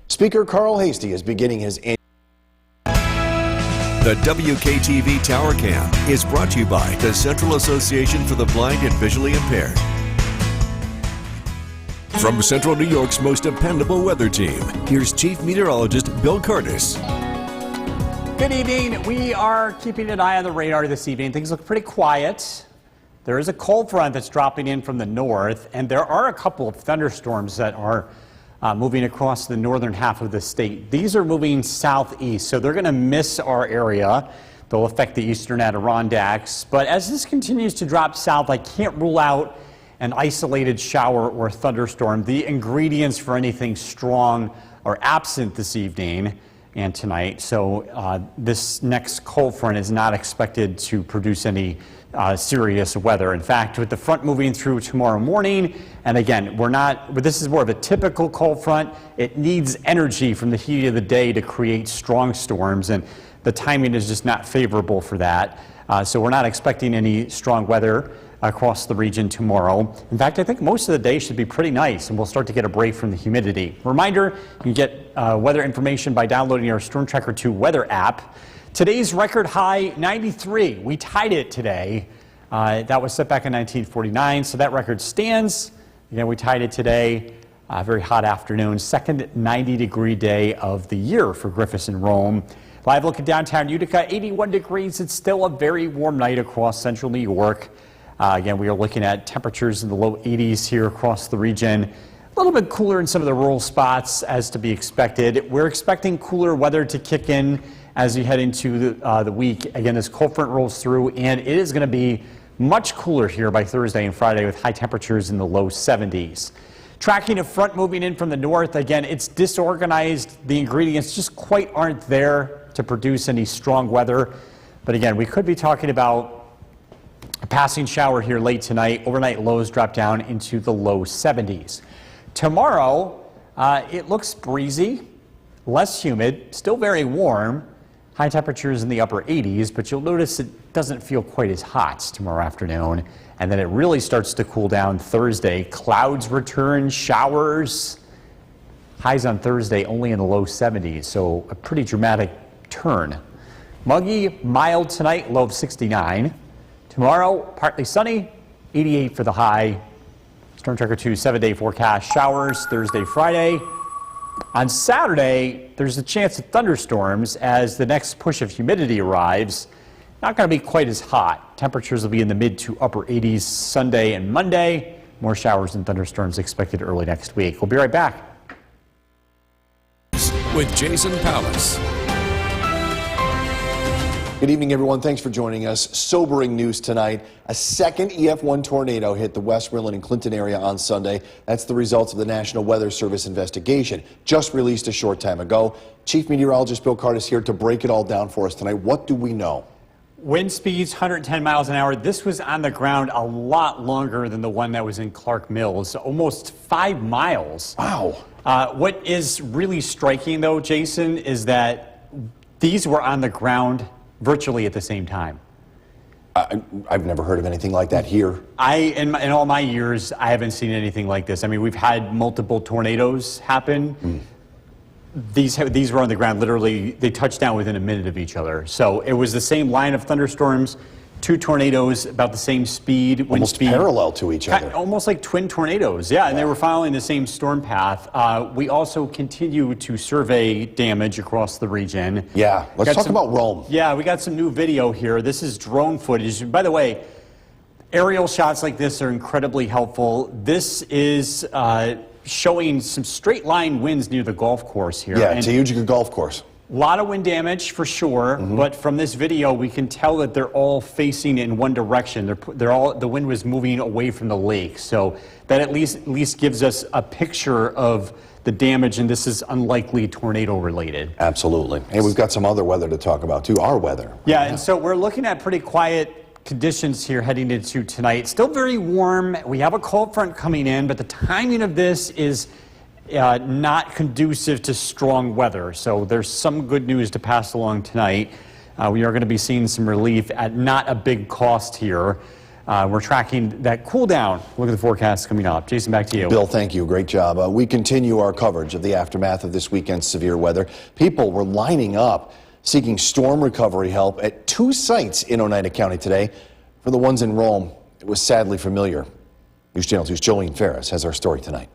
Speaker Carl Heastie is beginning his annual. The WKTV Tower Cam is brought to you by the Central Association for the Blind and Visually Impaired. From Central New York's most dependable weather team, here's Chief Meteorologist Bill Curtis. Good evening. We are keeping an eye on the radar this evening. Things look pretty quiet. There is a cold front that's dropping in from the north, and there are a couple of thunderstorms that are moving across the northern half of the state. These are moving southeast, so they're going to miss our area. They'll affect the eastern Adirondacks. But as this continues to drop south, I can't rule out an isolated shower or thunderstorm. The ingredients for anything strong are absent this evening and tonight, so this next cold front is not expected to produce any serious weather. In fact, with the front moving through tomorrow morning, and again, this is more of a typical cold front. It needs energy from the heat of the day to create strong storms, and the timing is just not favorable for that. So we're not expecting any strong weather across the region tomorrow. In fact, I think most of the day should be pretty nice, and we'll start to get a break from the humidity. Reminder, you can get weather information by downloading our Storm Tracker 2 weather app. Today's record high, 93. We tied it today. That was set back in 1949, so that record stands. Again, we tied it today. Very hot afternoon, second 90-degree day of the year for Griffis and Rome. Live look at downtown Utica, 81 degrees. It's still a very warm night across central New York. Again, we are looking at temperatures in the low 80s here across the region. A little bit cooler in some of the rural spots as to be expected. We're expecting cooler weather to kick in as we head into the week. Again, this cold front rolls through, and it is going to be much cooler here by Thursday and Friday with high temperatures in the low 70s. Tracking a front moving in from the north. Again, it's disorganized. The ingredients just quite aren't there to produce any strong weather. But again, we could be talking about a passing shower here late tonight. Overnight lows drop down into the low 70s. Tomorrow, it looks breezy, less humid, still very warm. High temperatures in the upper 80s, but you'll notice it doesn't feel quite as hot tomorrow afternoon. And then it really starts to cool down Thursday. Clouds return, showers. Highs on Thursday only in the low 70s, so a pretty dramatic turn. Muggy, mild tonight, low of 69. Tomorrow, partly sunny, 88 for the high. Storm Tracker 2 7-day forecast, showers Thursday, Friday. On Saturday, there's a chance of thunderstorms as the next push of humidity arrives. Not going to be quite as hot. Temperatures will be in the mid to upper 80s Sunday and Monday. More showers and thunderstorms expected early next week. We'll be right back. With Jason Palace. Good evening, everyone. Thanks for joining us. Sobering news tonight. A second EF1 tornado hit the Westmoreland and Clinton area on Sunday. That's the results of the National Weather Service investigation, just released a short time ago. Chief Meteorologist Bill Card is here to break it all down for us tonight. What do we know? Wind speeds 110 miles an hour. This was on the ground a lot longer than the one that was in Clark Mills, almost 5 miles. Wow. What is really striking, though, Jason, is that these were on the ground virtually at the same time. I've never heard of anything like that here. In all my years, I haven't seen anything like this. I mean, we've had multiple tornadoes happen. These were on the ground, literally, they touched down within a minute of each other. So it was the same line of thunderstorms, 2 tornadoes, about the same speed. Almost parallel to each other. Almost like twin tornadoes, yeah, and they were following the same storm path. We also continue to survey damage across the region. Yeah, let's talk about Rome. Yeah, we got some new video here. This is drone footage. By the way, aerial shots like this are incredibly helpful. This is showing some straight line winds near the golf course here. Yeah, it's a huge golf course. A lot of wind damage for sure, but from this video we can tell that they're all facing in one direction. The wind was moving away from the lake, so that at least gives us a picture of the damage, and this is unlikely tornado related. Absolutely. And we've got some other weather to talk about too, our weather. Yeah, and so we're looking at pretty quiet conditions here heading into tonight. Still very warm. We have a cold front coming in, but the timing of this is not conducive to strong weather. So there's some good news to pass along tonight. We are going to be seeing some relief at not a big cost here. We're tracking that cool down. Look at the forecast coming up. Jason, back to you. Bill, thank you. Great job. We continue our coverage of the aftermath of this weekend's severe weather. People were lining up seeking storm recovery help at 2 sites in Oneida County today. For the ones in Rome, it was sadly familiar. News Channel 2's Jolene Ferris has our story tonight.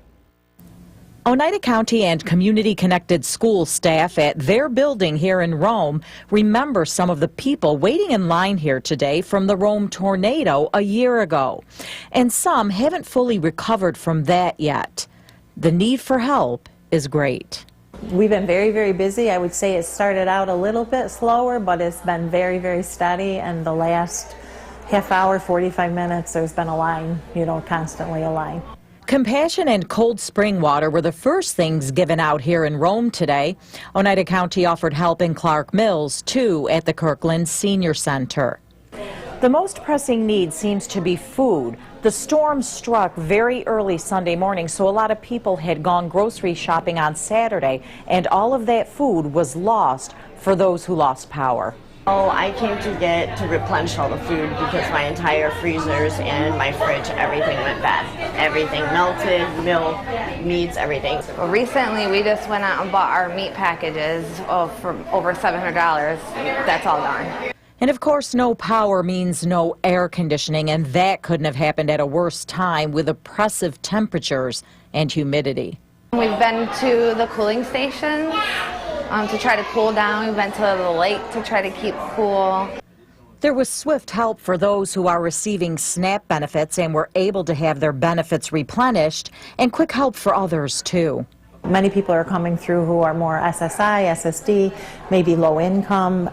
Oneida County and community-connected school staff at their building here in Rome remember some of the people waiting in line here today from the Rome tornado a year ago. And some haven't fully recovered from that yet. The need for help is great. We've been very, very busy. I would say it started out a little bit slower, but it's been very, very steady. And the last half hour, 45 minutes, there's been a line, constantly a line. Compassion and cold spring water were the first things given out here in Rome today. Oneida County offered help in Clark Mills, too, at the Kirkland Senior Center. The most pressing need seems to be food. The storm struck very early Sunday morning, so a lot of people had gone grocery shopping on Saturday, and all of that food was lost for those who lost power. Oh, I came to replenish all the food because my entire freezers and my fridge, everything went bad. Everything melted, milk, meats, everything. Well, recently we just went out and bought our meat packages for over $700. That's all gone. And of course, no power means no air conditioning, and that couldn't have happened at a worse time with oppressive temperatures and humidity. We've been to the cooling stations to try to cool down. We've been to the lake to try to keep cool. There was swift help for those who are receiving SNAP benefits and were able to have their benefits replenished, and quick help for others, too. Many people are coming through who are more SSI, SSD, maybe low income.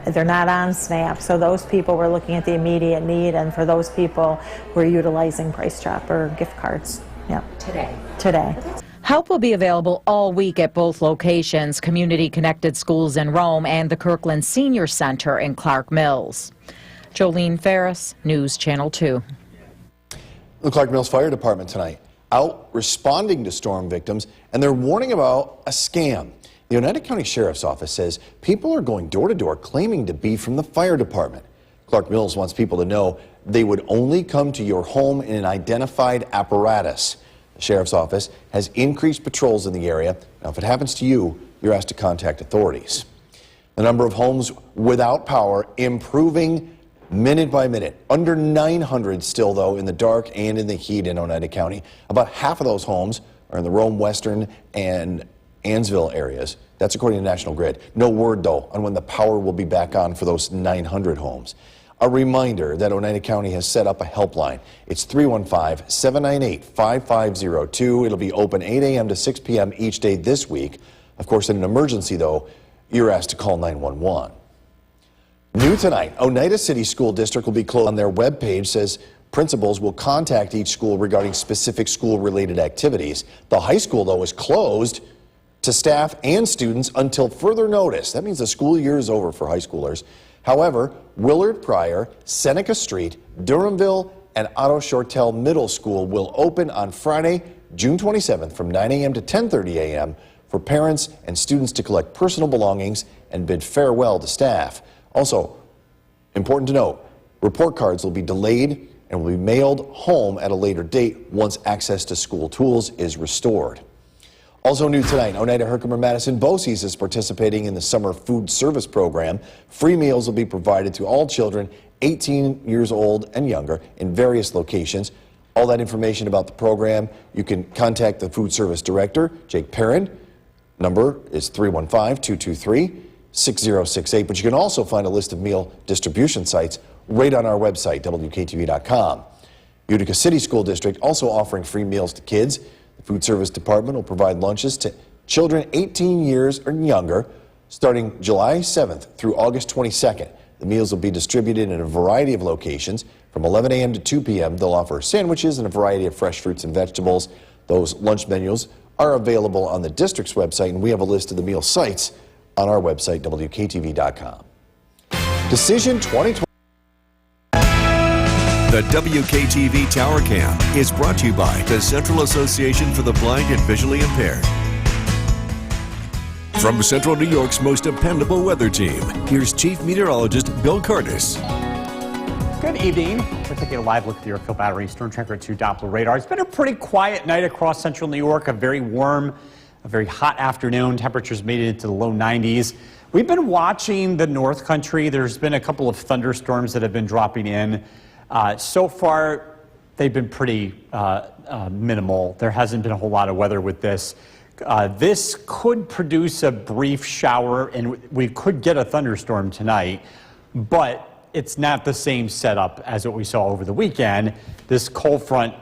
They're not on SNAP. So those people, we're looking at the immediate need, and for those people, we're utilizing Price Chopper gift cards. Yep. Today. Help will be available all week at both locations, community-connected schools in Rome and the Kirkland Senior Center in Clark Mills. Jolene Ferris, News Channel 2. The Clark Mills Fire Department tonight out responding to storm victims, and they're warning about a scam. The Oneida County Sheriff's Office says people are going door to door claiming to be from the fire department. Clark Mills wants people to know they would only come to your home in an identified apparatus. The Sheriff's Office has increased patrols in the area. Now, if it happens to you, you're asked to contact authorities. The number of homes without power improving minute by minute. Under 900 still, though, in the dark and in the heat in Oneida County. About half of those homes are in the Rome, Western, and Ansville areas. That's according to National Grid. No word, though, on when the power will be back on for those 900 homes. A reminder that Oneida County has set up a helpline. It's 315-798-5502. It'll be open 8 a.m. to 6 p.m. each day this week. Of course, in an emergency, though, you're asked to call 911. New tonight, Oneida City School District will be closed. On their webpage says principals will contact each school regarding specific school-related activities. The high school, though, is closed to staff and students until further notice. That means the school year is over for high schoolers. However, Willard Pryor, Seneca Street, Durhamville, and Otto Shortell Middle School will open on Friday, June 27th from 9 a.m. to 10:30 a.m. for parents and students to collect personal belongings and bid farewell to staff. Also, important to note, report cards will be delayed and will be mailed home at a later date once access to school tools is restored. Also new tonight, Oneida Herkimer Madison BOCES is participating in the summer food service program. Free meals will be provided to all children 18 years old and younger in various locations. All that information about the program, you can contact the food service director, Jake Perrin. Number is 315-223-6068. But you can also find a list of meal distribution sites right on our website, WKTV.com. Utica City School District also offering free meals to kids. The food service department will provide lunches to children 18 years or younger starting July 7th through August 22nd. The meals will be distributed in a variety of locations. From 11 a.m. to 2 p.m., they'll offer sandwiches and a variety of fresh fruits and vegetables. Those lunch menus are available on the district's website, and we have a list of the meal sites on our website, WKTV.com. Decision 2020. The WKTV Tower Cam is brought to you by the Central Association for the Blind and Visually Impaired. From Central New York's most dependable weather team, here's Chief Meteorologist Bill Curtis. Good evening. We're taking a live look at the Yorkville Battery Storm Tracker 2 Doppler radar. It's been a pretty quiet night across central New York, a very warm, a very hot afternoon. Temperatures made it into the low 90s. We've been watching the North Country. There's been a couple of thunderstorms that have been dropping in. So far, they've been pretty minimal. There hasn't been a whole lot of weather with this. This could produce a brief shower, and we could get a thunderstorm tonight, but it's not the same setup as what we saw over the weekend. This cold front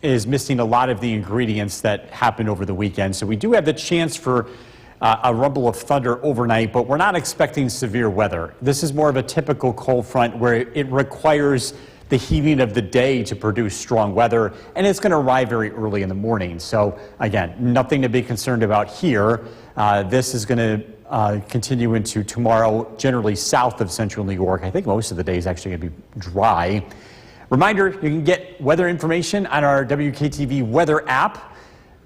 is missing a lot of the ingredients that happened over the weekend, so we do have the chance for a rumble of thunder overnight, but we're not expecting severe weather. This is more of a typical cold front where it requires the heating of the day to produce strong weather, and it's going to arrive very early in the morning. So again, nothing to be concerned about here. This is going to continue into tomorrow, generally south of central New York. I think most of the day is actually going to be dry. Reminder, you can get weather information on our WKTV weather app.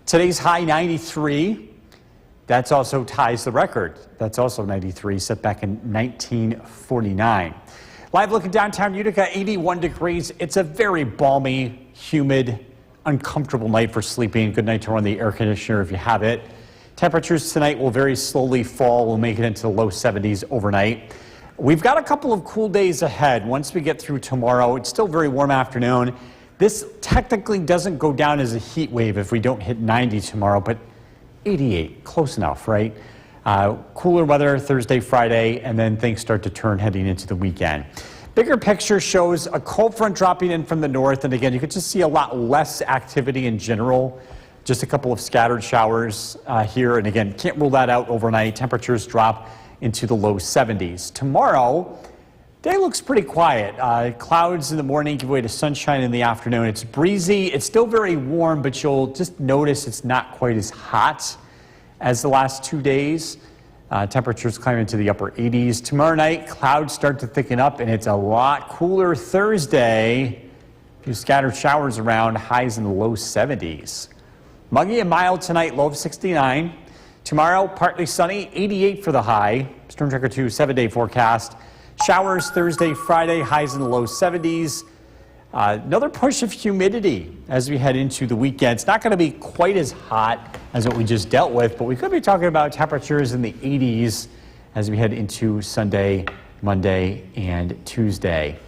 Today's high 93. That's also ties the record. That's also 93, set back in 1949. Live look at downtown Utica, 81 degrees. It's a very balmy, humid, uncomfortable night for sleeping. Good night to run the air conditioner if you have it. Temperatures tonight will very slowly fall. We'll make it into the low 70s overnight. We've got a couple of cool days ahead. Once we get through tomorrow, it's still a very warm afternoon. This technically doesn't go down as a heat wave if we don't hit 90 tomorrow, but 88, close enough, right? Cooler weather Thursday, Friday, and then things start to turn heading into the weekend. Bigger picture shows a cold front dropping in from the north, and again, you can just see a lot less activity in general. Just a couple of scattered showers here, and again, can't rule that out overnight. Temperatures drop into the low 70s. Tomorrow, day looks pretty quiet. Clouds in the morning give way to sunshine in the afternoon. It's breezy. It's still very warm, but you'll just notice it's not quite as hot as the last 2 days. Temperatures climb into the upper 80s. Tomorrow night, clouds start to thicken up, and it's a lot cooler Thursday. A few scattered showers around, highs in the low 70s. Muggy and mild tonight, low of 69. Tomorrow, partly sunny, 88 for the high. Storm Tracker 2 7-day forecast. Showers Thursday, Friday, highs in the low 70s. Another push of humidity as we head into the weekend. It's not going to be quite as hot as what we just dealt with, but we could be talking about temperatures in the 80s as we head into Sunday, Monday, and Tuesday.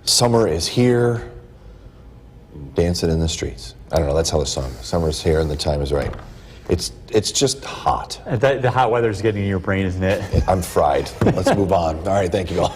Summer is here, dancing in the streets. I don't know, that's how the song is. Summer's here and the time is right. It's just hot. The hot weather's getting in your brain, isn't it? I'm fried. Let's move on. All right, thank you all.